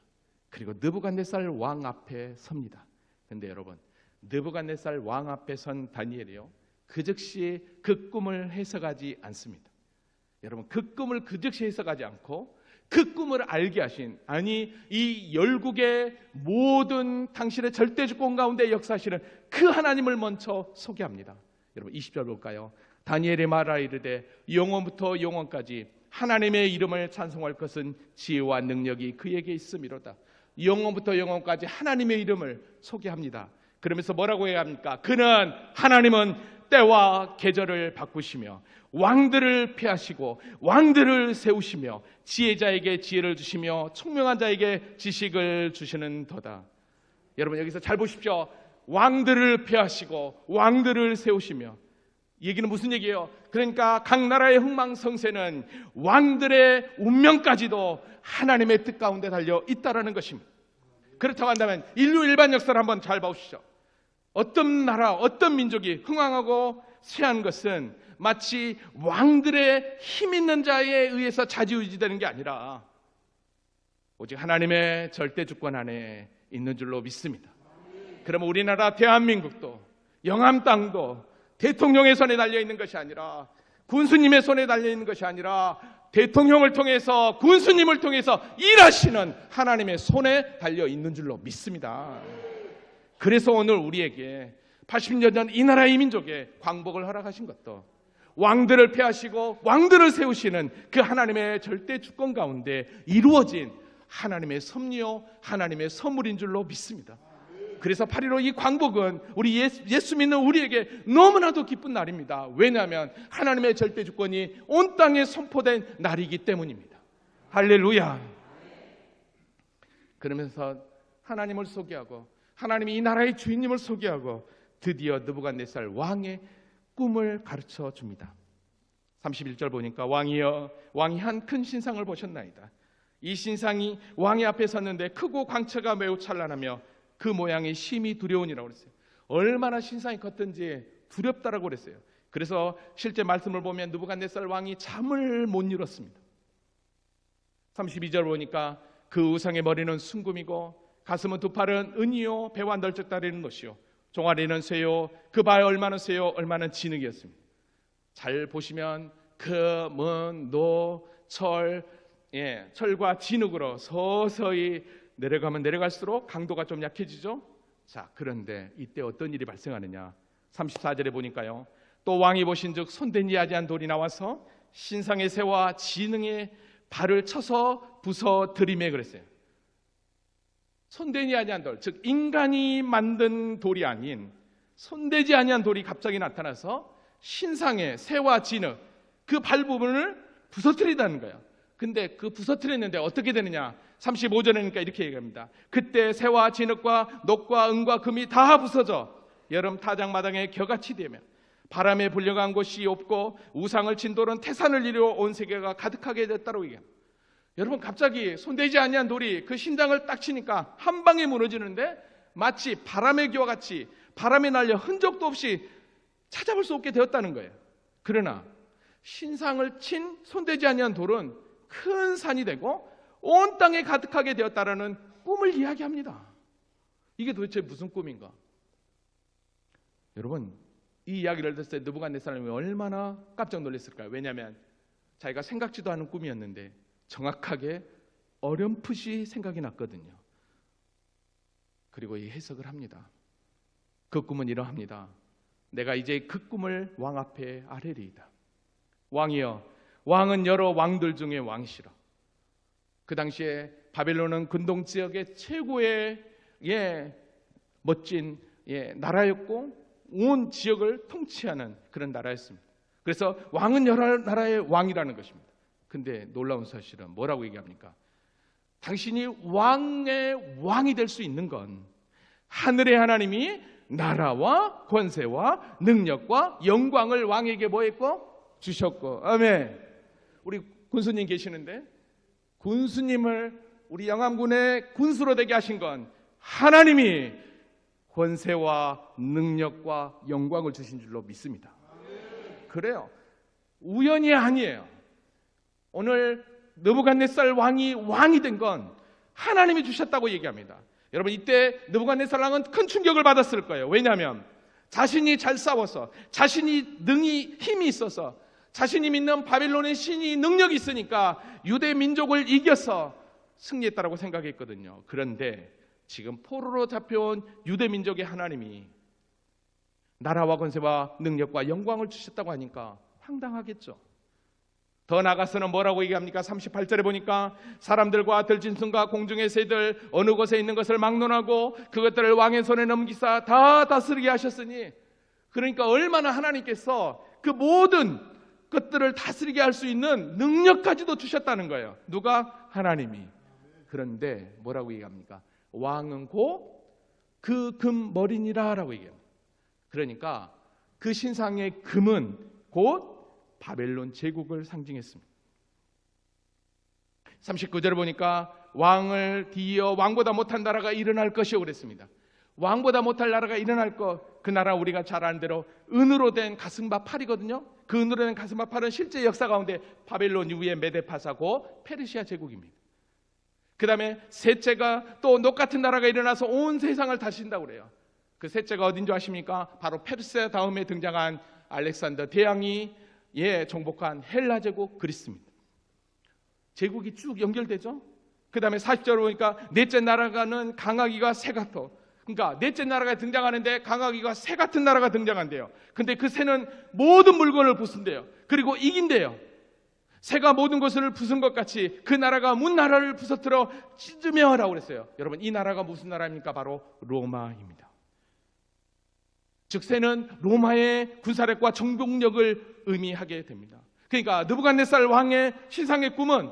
S7: 그리고 느부갓네살 왕 앞에 섭니다. 그런데 여러분, 느부갓네살 왕 앞에 선 다니엘이요, 그 즉시 그 꿈을 해석하지 않습니다. 여러분, 그 꿈을 그 즉시 해석하지 않고 그 꿈을 알게 하신, 아니 이 열국의 모든 당신의 절대 주권 가운데 역사하시는 그 하나님을 먼저 소개합니다. 여러분 20절 볼까요? 다니엘의 말하 이르되 영원부터 영원까지 하나님의 이름을 찬송할 것은 지혜와 능력이 그에게 있음이로다. 영원부터 영원까지 하나님의 이름을 소개합니다. 그러면서 뭐라고 해야 합니까? 그는, 하나님은 때와 계절을 바꾸시며 왕들을 폐하시고 왕들을 세우시며 지혜자에게 지혜를 주시며 총명한 자에게 지식을 주시는 도다. 여러분 여기서 잘 보십시오. 왕들을 폐하시고 왕들을 세우시며, 얘기는 무슨 얘기예요? 그러니까 각 나라의 흥망성쇠는 왕들의 운명까지도 하나님의 뜻 가운데 달려 있다라는 것입니다. 그렇다고 한다면 인류 일반 역사를 한번 잘 보시죠. 어떤 나라, 어떤 민족이 흥왕하고 쇠한 것은 마치 왕들의 힘 있는 자에 의해서 좌지우지되는 게 아니라 오직 하나님의 절대 주권 안에 있는 줄로 믿습니다. 그러면 우리나라 대한민국도, 영암 땅도 대통령의 손에 달려있는 것이 아니라, 군수님의 손에 달려있는 것이 아니라 대통령을 통해서, 군수님을 통해서 일하시는 하나님의 손에 달려있는 줄로 믿습니다. 그래서 오늘 우리에게 80년 전 이 나라 이 민족에 광복을 허락하신 것도 왕들을 폐하시고 왕들을 세우시는 그 하나님의 절대 주권 가운데 이루어진 하나님의 섭리요, 하나님의 선물인 줄로 믿습니다. 그래서 8.15 이 광복은 우리 예수 믿는 우리에게 너무나도 기쁜 날입니다. 왜냐하면 하나님의 절대 주권이 온 땅에 선포된 날이기 때문입니다. 할렐루야. 그러면서 하나님을 소개하고 하나님이 이 나라의 주인님을 소개하고 드디어 느부갓네살 왕의 꿈을 가르쳐 줍니다. 31절 보니까 왕이여, 왕이 한 큰 신상을 보셨나이다. 이 신상이 왕의 앞에 섰는데 크고 광채가 매우 찬란하며 그 모양이 심히 두려우니라고 그랬어요. 얼마나 신상이 컸든지 두렵다라고 그랬어요. 그래서 실제 말씀을 보면 느부갓네살 왕이 잠을 못 이뤘습니다. 32절 보니까 그 우상의 머리는 순금이고 가슴은 두 팔은 은이요 배와 널쩍다리는 것이요 종아리는 쇠요 그 발 얼마는 쇠요 얼마는 진흙이었습니다. 잘 보시면 금, 노, 철, 철과 진흙으로 서서히 내려가면 내려갈수록 강도가 좀 약해지죠. 자, 그런데 이때 어떤 일이 발생하느냐? 34절에 보니까요, 또 왕이 보신즉 손대지 아니한 돌이 나와서 신상의 새와 진흙의 발을 쳐서 부서뜨리매 그랬어요. 손대지 아니한 돌, 즉 인간이 만든 돌이 아닌 손대지 아니한 돌이 갑자기 나타나서 신상의 새와 진흙 그 발 부분을 부서뜨리다는 거예요. 근데 그 부서뜨렸는데 어떻게 되느냐? 35절이니까 이렇게 얘기합니다. 그때 새와 진흙과 녹과 은과 금이 다 부서져 여름 타작마당에 겨같이 되며 바람에 불려간 곳이 없고 우상을 친 돌은 태산을 이루어 온 세계가 가득하게 됐다고 얘기합니다. 여러분 갑자기 손대지 아니한 돌이 그 신장을 딱 치니까 한 방에 무너지는데 마치 바람의 기와 같이 바람에 날려 흔적도 없이 찾아볼 수 없게 되었다는 거예요. 그러나 신상을 친 손대지 아니한 돌은 큰 산이 되고 온 땅에 가득하게 되었다라는 꿈을 이야기합니다. 이게 도대체 무슨 꿈인가? 여러분 이 이야기를 들었을 때 느부갓네살이 얼마나 깜짝 놀랐을까요? 왜냐하면 자기가 생각지도 않은 꿈이었는데 정확하게 어렴풋이 생각이 났거든요. 그리고 이 해석을 합니다. 그 꿈은 이러합니다. 내가 이제 그 꿈을 왕 앞에 아뢰리이다. 왕이여, 왕은 여러 왕들 중에 왕이시라. 그 당시에 바벨론은 근동 지역의 최고의 멋진 나라였고 온 지역을 통치하는 그런 나라였습니다. 그래서 왕은 여러 나라의 왕이라는 것입니다. 근데 놀라운 사실은 뭐라고 얘기합니까? 당신이 왕의 왕이 될 수 있는 건 하늘의 하나님이 나라와 권세와 능력과 영광을 왕에게 뭐 했고? 주셨고. 아멘. 우리 군수님 계시는데 군수님을 우리 영암군의 군수로 되게 하신 건 하나님이 권세와 능력과 영광을 주신 줄로 믿습니다. 그래요. 우연이 아니에요. 오늘 느부갓네살 왕이 된 건 하나님이 주셨다고 얘기합니다. 여러분, 이때 느부갓네살 왕은 큰 충격을 받았을 거예요. 왜냐하면 자신이 잘 싸워서, 자신이 능히 힘이 있어서, 자신이 믿는 바벨론의 신이 능력이 있으니까 유대 민족을 이겨서 승리했다라고 생각했거든요. 그런데 지금 포로로 잡혀온 유대 민족의 하나님이 나라와 권세와 능력과 영광을 주셨다고 하니까 황당하겠죠. 더 나아가서는 뭐라고 얘기합니까? 38절에 보니까 사람들과 들짐승과 공중의 새들 어느 곳에 있는 것을 막론하고 그것들을 왕의 손에 넘기사 다 다스리게 하셨으니, 그러니까 얼마나 하나님께서 그 모든 것들을 다스리게 할 수 있는 능력까지도 주셨다는 거예요. 누가? 하나님이. 그런데 뭐라고 얘기합니까? 왕은 곧 그 금 머리니라 라고 얘기합니다. 그러니까 그 신상의 금은 곧 바벨론 제국을 상징했습니다. 39절을 보니까 왕을 뒤이어 왕보다 못한 나라가 일어날 것이요 그랬습니다. 왕보다 못할 나라가 일어날 것, 그 나라 우리가 잘 아는 대로 은으로 된 가슴과 팔이거든요. 그 은으로 된 가슴과 팔은 실제 역사 가운데 바벨론 이후에 메데파사고 페르시아 제국입니다. 그 다음에 셋째가 또 녹 같은 나라가 일어나서 온 세상을 다스린다고 그래요. 그 셋째가 어딘 줄 아십니까? 바로 페르시아 다음에 등장한 알렉산더 대왕이 정복한 헬라 제국 그리스입니다. 제국이 쭉 연결되죠. 그 다음에 40절을 보니까 넷째 나라가는 강하기가 새 같아. 그러니까 넷째 나라가 등장하는데 강하기가 새 같은 나라가 등장한대요. 근데 그 새는 모든 물건을 부순대요. 그리고 이긴대요. 새가 모든 것을 부순 것 같이 그 나라가 문 나라를 부서뜨려 찢으며 라고 그랬어요. 여러분, 이 나라가 무슨 나라입니까? 바로 로마입니다. 즉 새는 로마의 군사력과 정복력을 의미하게 됩니다. 그러니까 느부갓네살 왕의 신상의 꿈은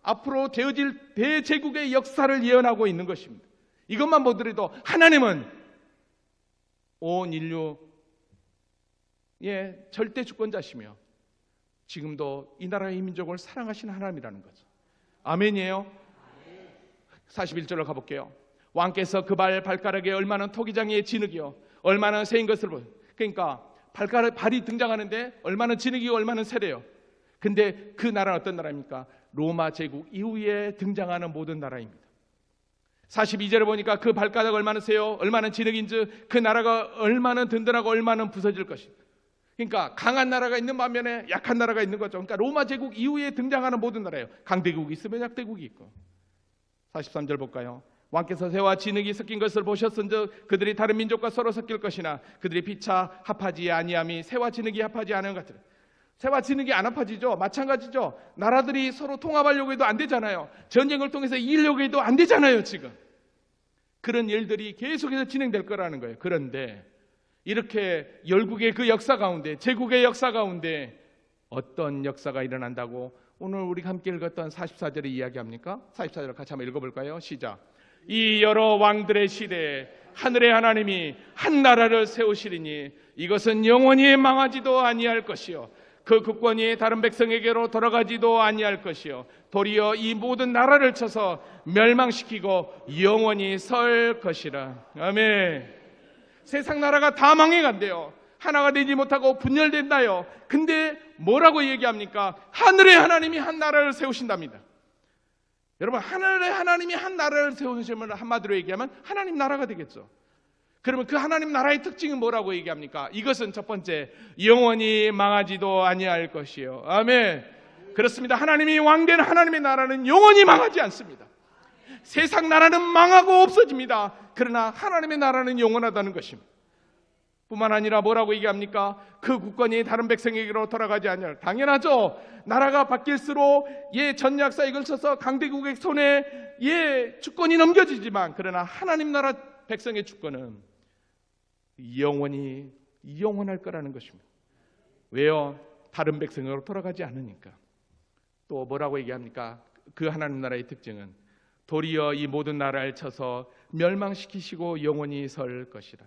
S7: 앞으로 되어질 대제국의 역사를 예언하고 있는 것입니다. 이것만 보더라도 하나님은 온 인류의 절대 주권자시며 지금도 이 나라의 민족을 사랑하시는 하나님이라는 거죠. 아멘이에요. 41절로 가볼게요. 왕께서 그 발가락에 얼마나 토기장의 진흙이요 얼마나 새인 것을 보여. 그러니까 발이 등장하는데 얼마나 진흙이고 얼마나 새래요. 근데 그 나라는 어떤 나라입니까? 로마 제국 이후에 등장하는 모든 나라입니다. 42절에 보니까 그 발가락 얼마나 세요 얼마나 진흙인지 그 나라가 얼마나 든든하고 얼마나 부서질 것입니다. 그러니까 강한 나라가 있는 반면에 약한 나라가 있는 거죠. 그러니까 로마 제국 이후에 등장하는 모든 나라예요. 강대국이 있으면 약대국이 있고. 43절 볼까요? 왕께서 새와 진흙이 섞인 것을 보셨은즉 그들이 다른 민족과 서로 섞일 것이나 그들이 피차 합하지 아니함이 새와 진흙이 합하지 않은 것 같으라. 새와 진흙이 안 합하지죠. 마찬가지죠. 나라들이 서로 통합하려고 해도 안 되잖아요. 전쟁을 통해서 이기려고 해도 안 되잖아요. 지금 그런 일들이 계속해서 진행될 거라는 거예요. 그런데 이렇게 열국의 그 역사 가운데, 제국의 역사 가운데 어떤 역사가 일어난다고 오늘 우리 함께 읽었던 44절에 이야기합니까? 44절 같이 한번 읽어볼까요? 시작. 이 여러 왕들의 시대에 하늘의 하나님이 한 나라를 세우시리니 이것은 영원히 망하지도 아니할 것이요 그 국권이 다른 백성에게로 돌아가지도 아니할 것이요 도리어 이 모든 나라를 쳐서 멸망시키고 영원히 설 것이라. 아멘. 세상 나라가 다 망해간대요. 하나가 되지 못하고 분열된다요. 근데 뭐라고 얘기합니까? 하늘의 하나님이 한 나라를 세우신답니다. 여러분, 하늘의 하나님이 한 나라를 세우시면 한마디로 얘기하면 하나님 나라가 되겠죠. 그러면 그 하나님 나라의 특징은 뭐라고 얘기합니까? 이것은 첫 번째, 영원히 망하지도 아니할 것이요. 아멘. 그렇습니다. 하나님이 왕된 하나님의 나라는 영원히 망하지 않습니다. 세상 나라는 망하고 없어집니다. 그러나 하나님의 나라는 영원하다는 것입니다. 뿐만 아니라 뭐라고 얘기합니까? 그 국권이 다른 백성에게로 돌아가지 않냐. 당연하죠. 나라가 바뀔수록 전략 사익을 써서 강대국의 손에 주권이 넘겨지지만, 그러나 하나님 나라 백성의 주권은 영원히 영원할 거라는 것입니다. 왜요? 다른 백성으로 돌아가지 않으니까. 또 뭐라고 얘기합니까? 그 하나님 나라의 특징은 도리어 이 모든 나라를 쳐서 멸망시키시고 영원히 설 것이라.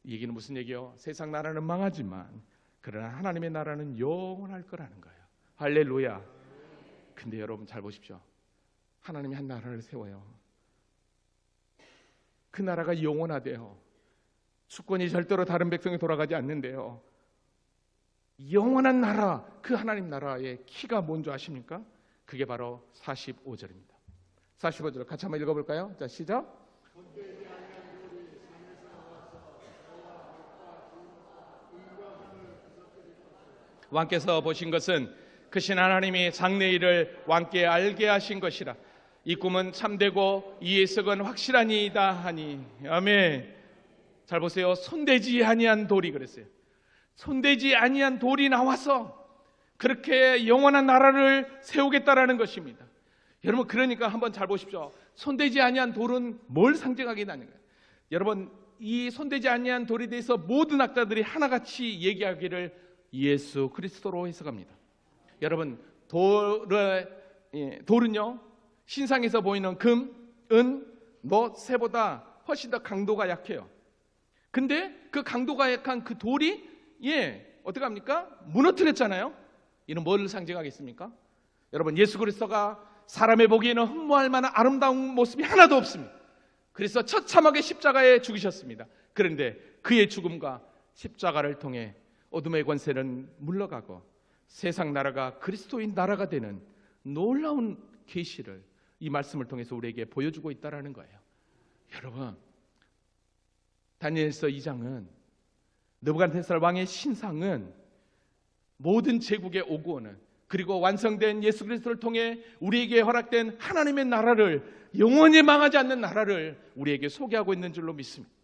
S7: 이 얘기는 무슨 얘기요? 세상 나라는 망하지만 그러나 하나님의 나라는 영원할 거라는 거예요. 할렐루야. 근데 여러분 잘 보십시오. 하나님이 한 나라를 세워요. 그 나라가 영원하대요. 주권이 절대로 다른 백성에 돌아가지 않는데요. 영원한 나라, 그 하나님 나라의 키가 뭔지 아십니까? 그게 바로 45절입니다. 45절 같이 한번 읽어볼까요? 자, 시작. 왕께서 보신 것은 크신 하나님이 장래 일을 왕께 알게 하신 것이라. 이 꿈은 참되고 이 해석은 확실하니이다 하니. 아멘. 잘 보세요. 손대지 아니한 돌이 그랬어요. 손대지 아니한 돌이 나와서 그렇게 영원한 나라를 세우겠다라는 것입니다. 여러분, 그러니까 한번 잘 보십시오. 손대지 아니한 돌은 뭘 상징하게 하는 거예요? 여러분, 이 손대지 아니한 돌에 대해서 모든 학자들이 하나같이 얘기하기를 예수 그리스도로 해석합니다. 여러분, 돌은요, 신상에서 보이는 금, 은, 쇠보다 훨씬 더 강도가 약해요. 근데 그 강도가 약한 그 돌이 어떻게 합니까? 무너뜨렸잖아요. 이는 뭘 상징하겠습니까? 여러분, 예수 그리스도가 사람의 보기에는 흠모할 만한 아름다운 모습이 하나도 없습니다. 그래서 처참하게 십자가에 죽으셨습니다. 그런데 그의 죽음과 십자가를 통해 어둠의 권세는 물러가고 세상 나라가 그리스도인 나라가 되는 놀라운 계시를 이 말씀을 통해서 우리에게 보여주고 있다는 거예요. 여러분, 다니엘서 2장은 느부갓네살 왕의 신상은 모든 제국의 오구원은, 그리고 완성된 예수 그리스도를 통해 우리에게 허락된 하나님의 나라를, 영원히 망하지 않는 나라를 우리에게 소개하고 있는 줄로 믿습니다.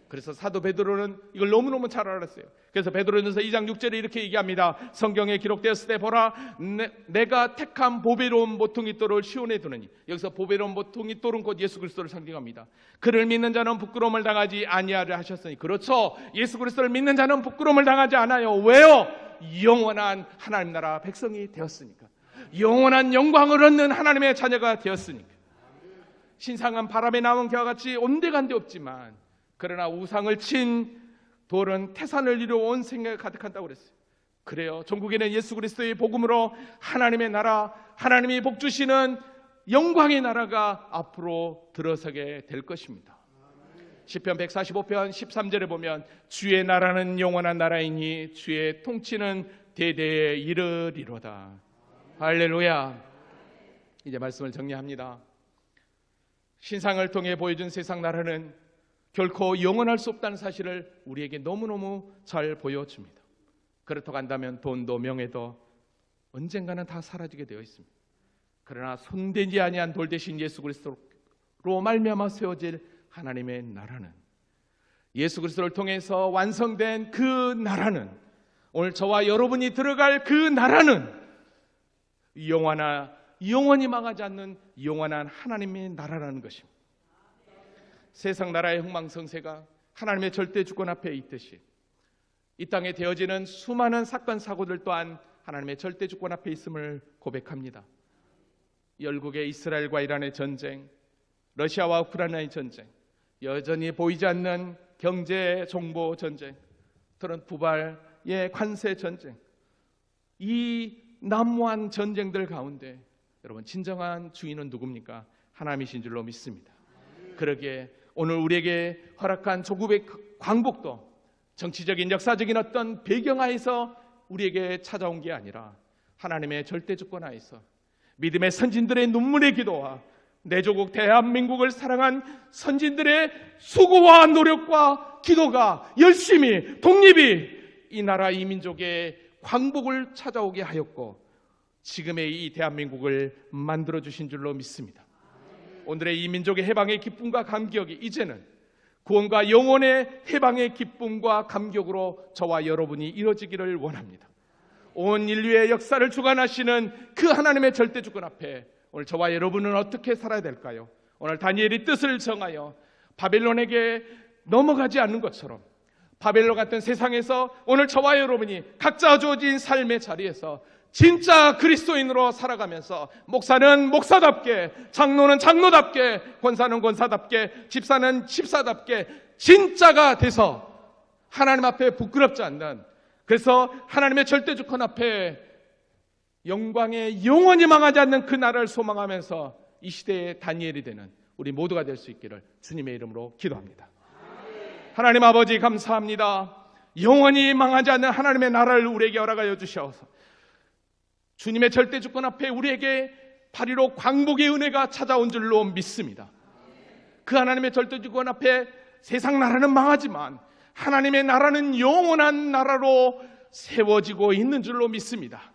S7: 그래서 사도 베드로는 이걸 너무너무 잘 알았어요. 그래서 베드로전서 2장 6절에 이렇게 얘기합니다. 성경에 기록되었을 때 보라, 내가 택한 보배로운 모퉁이 돌을 시온에 두느니. 여기서 보배로운 모퉁이 돌은 곧 예수 그리스도를 상징합니다. 그를 믿는 자는 부끄러움을 당하지 아니하려 하셨으니. 그렇죠. 예수 그리스도를 믿는 자는 부끄러움을 당하지 않아요. 왜요? 영원한 하나님 나라 백성이 되었으니까. 영원한 영광을 얻는 하나님의 자녀가 되었으니까. 신상은 바람에 나온 겨와 같이 온데간데 없지만, 그러나 우상을 친 돌은 태산을 이루어 온 생각이 가득한다고 그랬어요. 그래요. 전국에는 예수 그리스도의 복음으로 하나님의 나라, 하나님이 복 주시는 영광의 나라가 앞으로 들어서게 될 것입니다. 시편 145편 13절에 보면 주의 나라는 영원한 나라이니 주의 통치는 대대에 이르리로다. 할렐루야. 이제 말씀을 정리합니다. 신상을 통해 보여준 세상 나라는 결코 영원할 수 없다는 사실을 우리에게 너무너무 잘 보여줍니다. 그렇다고 한다면 돈도 명예도 언젠가는 다 사라지게 되어 있습니다. 그러나 손대지 아니한 돌 대신 예수 그리스도로 말미암아 세워질 하나님의 나라는, 예수 그리스도를 통해서 완성된 그 나라는, 오늘 저와 여러분이 들어갈 그 나라는 영원히 망하지 않는 영원한 하나님의 나라라는 것입니다. 세상 나라의 흥망성쇠가 하나님의 절대 주권 앞에 있듯이 이 땅에 되어지는 수많은 사건 사고들 또한 하나님의 절대 주권 앞에 있음을 고백합니다. 열국의 이스라엘과 이란의 전쟁, 러시아와 우크라이나의 전쟁, 여전히 보이지 않는 경제 정보 전쟁, 트럼프발의 관세 전쟁, 이 난무한 전쟁들 가운데 여러분, 진정한 주인은 누굽니까? 하나님이신 줄로 믿습니다. 그러기에 오늘 우리에게 허락한 조국의 광복도 정치적인 역사적인 어떤 배경하에서 우리에게 찾아온 게 아니라 하나님의 절대 주권 하에서 믿음의 선진들의 눈물의 기도와 내 조국 대한민국을 사랑한 선진들의 수고와 노력과 기도가 열심히 독립이 이 나라 이 민족의 광복을 찾아오게 하였고 지금의 이 대한민국을 만들어주신 줄로 믿습니다. 오늘의 이 민족의 해방의 기쁨과 감격이 이제는 구원과 영혼의 해방의 기쁨과 감격으로 저와 여러분이 이루어지기를 원합니다. 온 인류의 역사를 주관하시는 그 하나님의 절대 주권 앞에 오늘 저와 여러분은 어떻게 살아야 될까요? 오늘 다니엘이 뜻을 정하여 바벨론에게 넘어가지 않는 것처럼 바벨론 같은 세상에서 오늘 저와 여러분이 각자 주어진 삶의 자리에서 진짜 그리스도인으로 살아가면서 목사는 목사답게, 장로는 장로답게, 권사는 권사답게, 집사는 집사답게 진짜가 돼서 하나님 앞에 부끄럽지 않는, 그래서 하나님의 절대 주권 앞에 영광에 영원히 망하지 않는 그 나라를 소망하면서 이 시대의 다니엘이 되는 우리 모두가 될 수 있기를 주님의 이름으로 기도합니다. 하나님 아버지 감사합니다. 영원히 망하지 않는 하나님의 나라를 우리에게 허락하여 주셔서 주님의 절대 주권 앞에 우리에게 파리로 광복의 은혜가 찾아온 줄로 믿습니다. 그 하나님의 절대 주권 앞에 세상 나라는 망하지만 하나님의 나라는 영원한 나라로 세워지고 있는 줄로 믿습니다.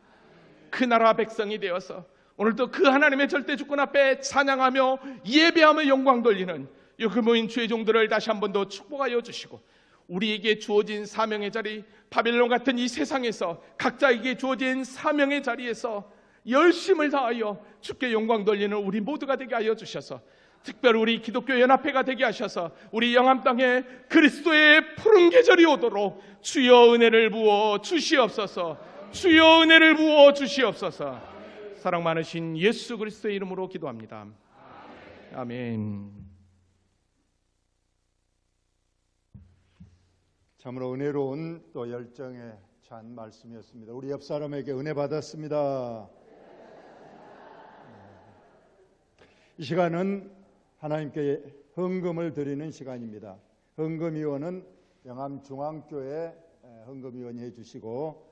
S7: 그 나라 백성이 되어서 오늘도 그 하나님의 절대 주권 앞에 찬양하며 예배하며 영광 돌리는 그 모인 주의 종들을 다시 한 번 더 축복하여 주시고, 우리에게 주어진 사명의 자리, 바벨론 같은 이 세상에서 각자에게 주어진 사명의 자리에서 열심을 다하여 주께 영광 돌리는 우리 모두가 되게 하여 주셔서, 특별히 우리 기독교 연합회가 되게 하셔서 우리 영암 땅에 그리스도의 푸른 계절이 오도록 주여 은혜를 부어 주시옵소서. 주여 은혜를 부어 주시옵소서. 사랑 많으신 예수 그리스도의 이름으로 기도합니다. 아멘.
S1: 참으로 은혜로운 또 열정에 찬 말씀이었습니다. 우리 옆 사람에게 은혜 받았습니다. 이 시간은 하나님께 헌금을 드리는 시간입니다. 헌금위원은 영암중앙교회 헌금위원이 해주시고,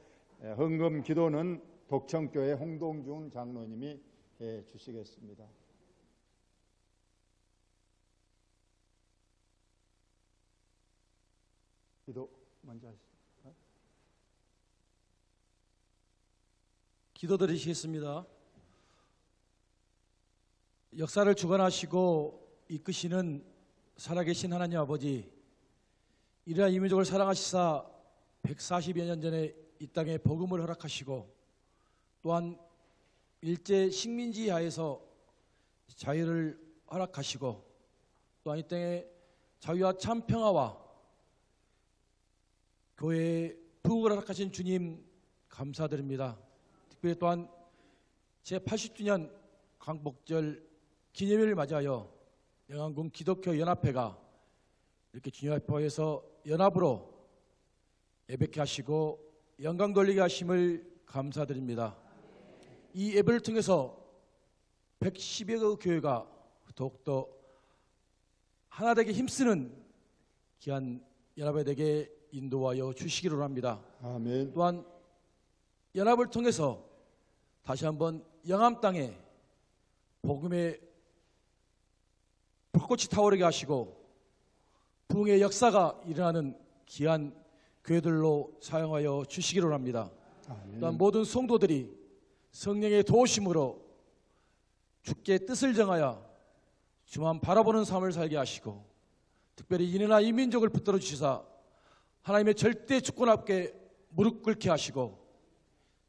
S1: 헌금 기도는 독청교회 홍동중 장로님이 해주시겠습니다. 기도 먼저 하시죠.
S8: 기도 드리시겠습니다. 역사를 주관하시고 이끄시는 살아계신 하나님 아버지, 이러한 이민족을 사랑하시사 140여 년 전에 이 땅에 복음을 허락하시고, 또한 일제 식민지 하에서 자유를 허락하시고, 또한 이 땅에 자유와 참 평화와 교회의 부흥을 허락하신 주님 감사드립니다. 특별히 또한 제80주년 광복절 기념일을 맞이하여 영암군 기독교 연합회가 이렇게 주님앞에서 연합으로 예배케 하시고 영광 돌리게 하심을 감사드립니다. 이 예배를 통해서 110여 개 교회가 더욱더 하나 되게 힘쓰는 귀한 연합회 되게 인도하여 주시기를 합니다.
S1: 아멘.
S8: 또한 연합을 통해서 다시 한번 영암 땅에 복음의 불꽃이 타오르게 하시고 부흥의 역사가 일어나는 귀한 교회들로 사용하여 주시기를 합니다.
S1: 아멘.
S8: 또한 모든 성도들이 성령의 도우심으로 주께 뜻을 정하여 주만 바라보는 삶을 살게 하시고, 특별히 이내나 이 민족을 붙들어 주시사 하나님의 절대 주권 앞에 무릎 꿇게 하시고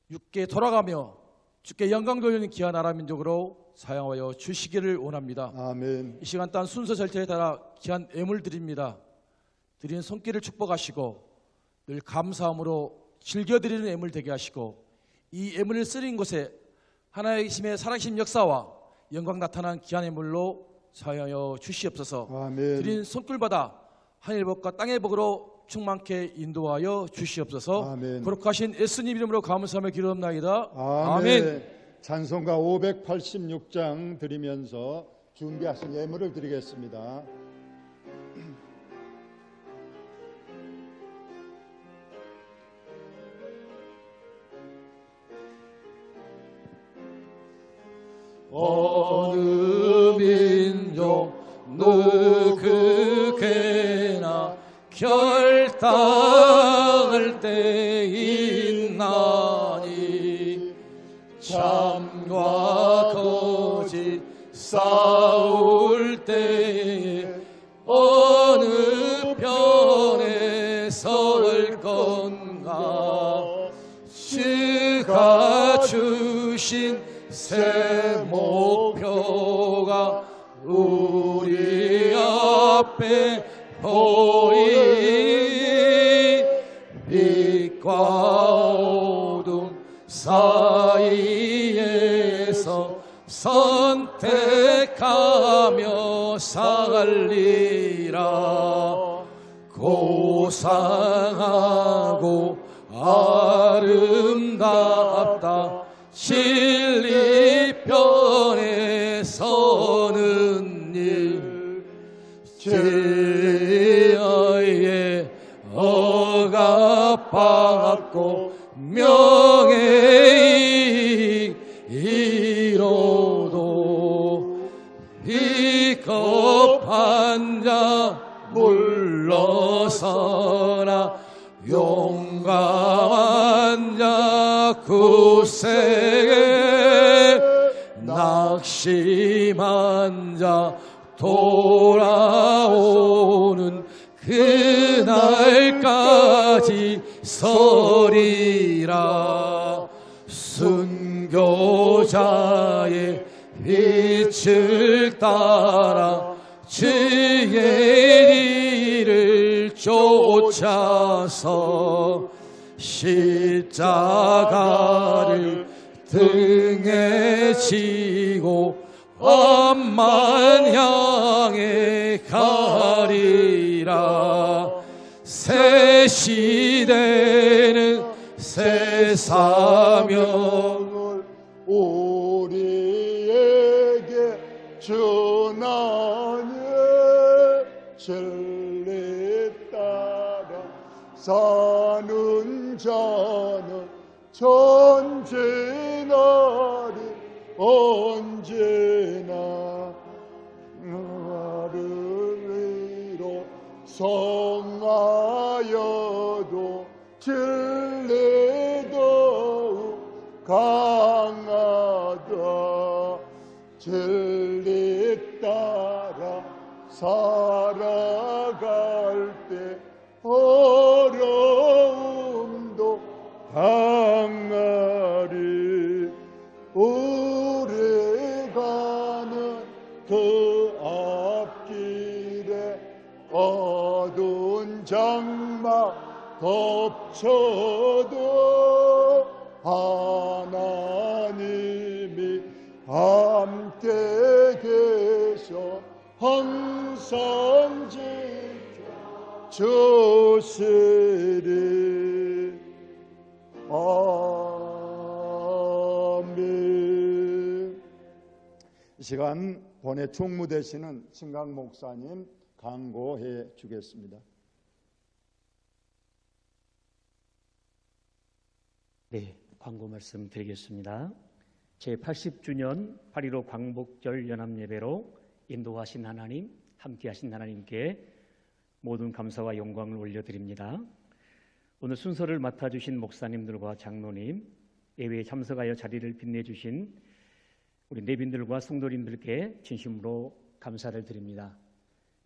S8: 육께 돌아가며 주께 영광 돌리는 귀한 나라 민족으로 사용하여 주시기를 원합니다.
S1: 아멘.
S8: 이 시간 또한 순서 절차에 따라 귀한 예물 드립니다. 드리는 손길을 축복하시고 늘 감사함으로 즐겨드리는 예물 되게 하시고, 이 예물을 쓰린 곳에 하나님의 힘의 살아계신 역사와 영광 나타난 귀한 예물로 사용하여 주시옵소서.
S1: 아멘.
S8: 드린 손길받아 하늘의 복과 땅의 복으로 충만케 인도하여 주시옵소서.
S1: 아멘.
S8: 거룩하신 예수님 이름으로 감사하며 기도합나이다.
S1: 아멘. 찬송가 586장 드리면서 준비하신 예물을 드리겠습니다.
S8: 어느 민족 누구게나 결단할 때 있나니, 참과 거짓 싸울 때에 어느 무언가 주가 주신 새 목표가 우리 앞에 보이니 빛과 어둠 사이에서 선택하며 살리라. 고상하고 아름답다 진리편에 서는 일 진리의 억압받고 명예의 이로도 비겁한 자 물러서라. 용감한 자 굳세게 낙심한 자 돌아오는 그날까지 서리라. 순교자의 빛을 따라 주의 길을 쫓아서 십자가를 등에 지고 앞만 향해 가리라. 새 시대는 새 사명을 우리에게 주나니 진리 따라 사는 자는 전진하리. 언제나 나를 위로 성하여도 진리 더욱 강하다. 진리 따라 살아갈 때 어려움도 당하리. 우리 가는 그 앞길에 어두운 장막 덮쳐도 하나님이 함께 계셔 항상 지켜 주시리. 아멘. 이 시간 본회 총무 되시는 신강 목사님 강고해 주겠습니다.
S9: 네, 광고 말씀 드리겠습니다. 제80주년 8.15 광복절 연합예배로 인도하신 하나님, 함께하신 하나님께 모든 감사와 영광을 올려드립니다. 오늘 순서를 맡아주신 목사님들과 장로님, 예배에 참석하여 자리를 빛내주신 우리 내빈들과 성도님들께 진심으로 감사를 드립니다.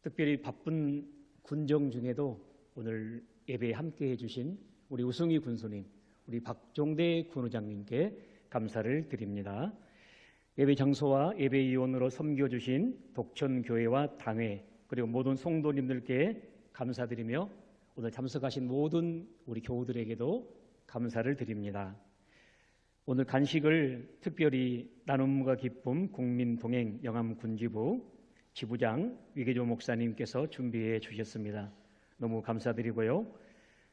S9: 특별히 바쁜 군정 중에도 오늘 예배에 함께해 주신 우리 우승희 군수님, 우리 박종대 군의장님께 감사를 드립니다. 예배 장소와 예배위원으로 섬겨주신 독천교회와 당회 그리고 모든 성도님들께 감사드리며 오늘 참석하신 모든 우리 교우들에게도 감사를 드립니다. 오늘 간식을 특별히 나눔과 기쁨 국민동행 영암군지부 지부장 위계조 목사님께서 준비해 주셨습니다. 너무 감사드리고요.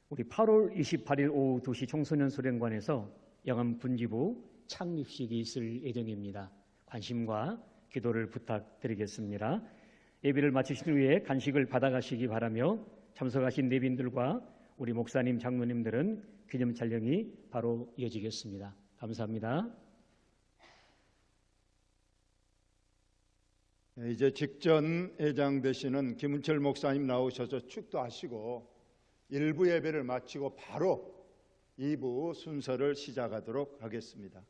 S9: 우리 8월 28일 오후 2시 청소년 수련관에서 영암군지부 창립식이 있을 예정입니다. 관심과 기도를 부탁드리겠습니다. 예배를 마치신 후에 간식을 받아가시기 바라며 참석하신 내빈들과 우리 목사님, 장로님들은 기념 촬영이 바로 이어지겠습니다. 감사합니다.
S1: 이제 직전 회장 되시는 김은철 목사님 나오셔서 축도하시고 1부 예배를 마치고 바로 2부 순서를 시작하도록 하겠습니다.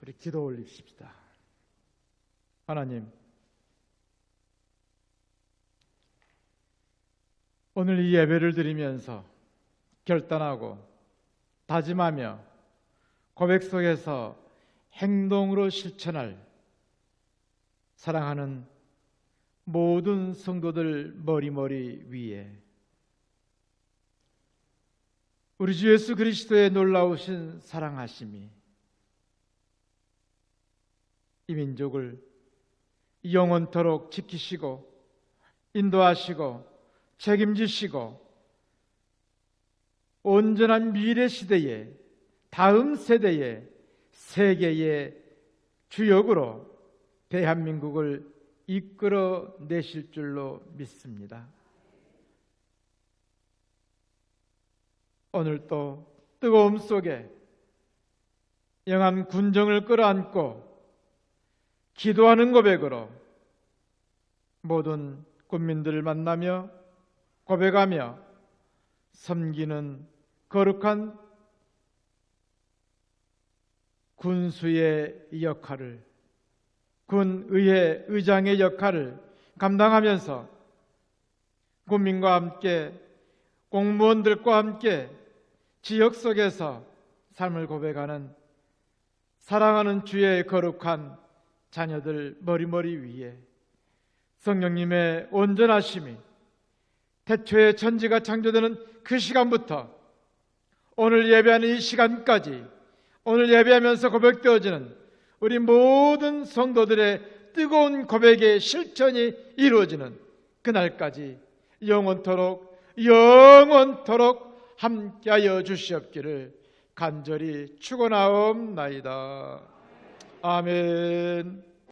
S10: 우리 기도 올립시다. 하나님, 오늘 이 예배를 드리면서 결단하고 다짐하며 고백 속에서 행동으로 실천할 사랑하는 모든 성도들 머리머리 위에 우리 주 예수 그리스도의 놀라우신 사랑하심이 이 민족을 영원토록 지키시고 인도하시고 책임지시고 온전한 미래 시대에 다음 세대의 세계의 주역으로 대한민국을 이끌어 내실 줄로 믿습니다. 오늘 또 뜨거움 속에 영한 군정을 끌어안고 기도하는 고백으로 모든 국민들을 만나며 고백하며 섬기는 거룩한 군수의 역할을, 군의회 의장의 역할을 감당하면서 국민과 함께 공무원들과 함께 지역 속에서 삶을 고백하는 사랑하는 주의 거룩한 자녀들 머리머리 위에 성령님의 온전하심이 태초에 천지가 창조되는 그 시간부터 오늘 예배하는 이 시간까지 오늘 예배하면서 고백되어지는 우리 모든 성도들의 뜨거운 고백의 실천이 이루어지는 그날까지 영원토록 함께하여 주시옵기를 간절히 축원하옵나이다. 아멘.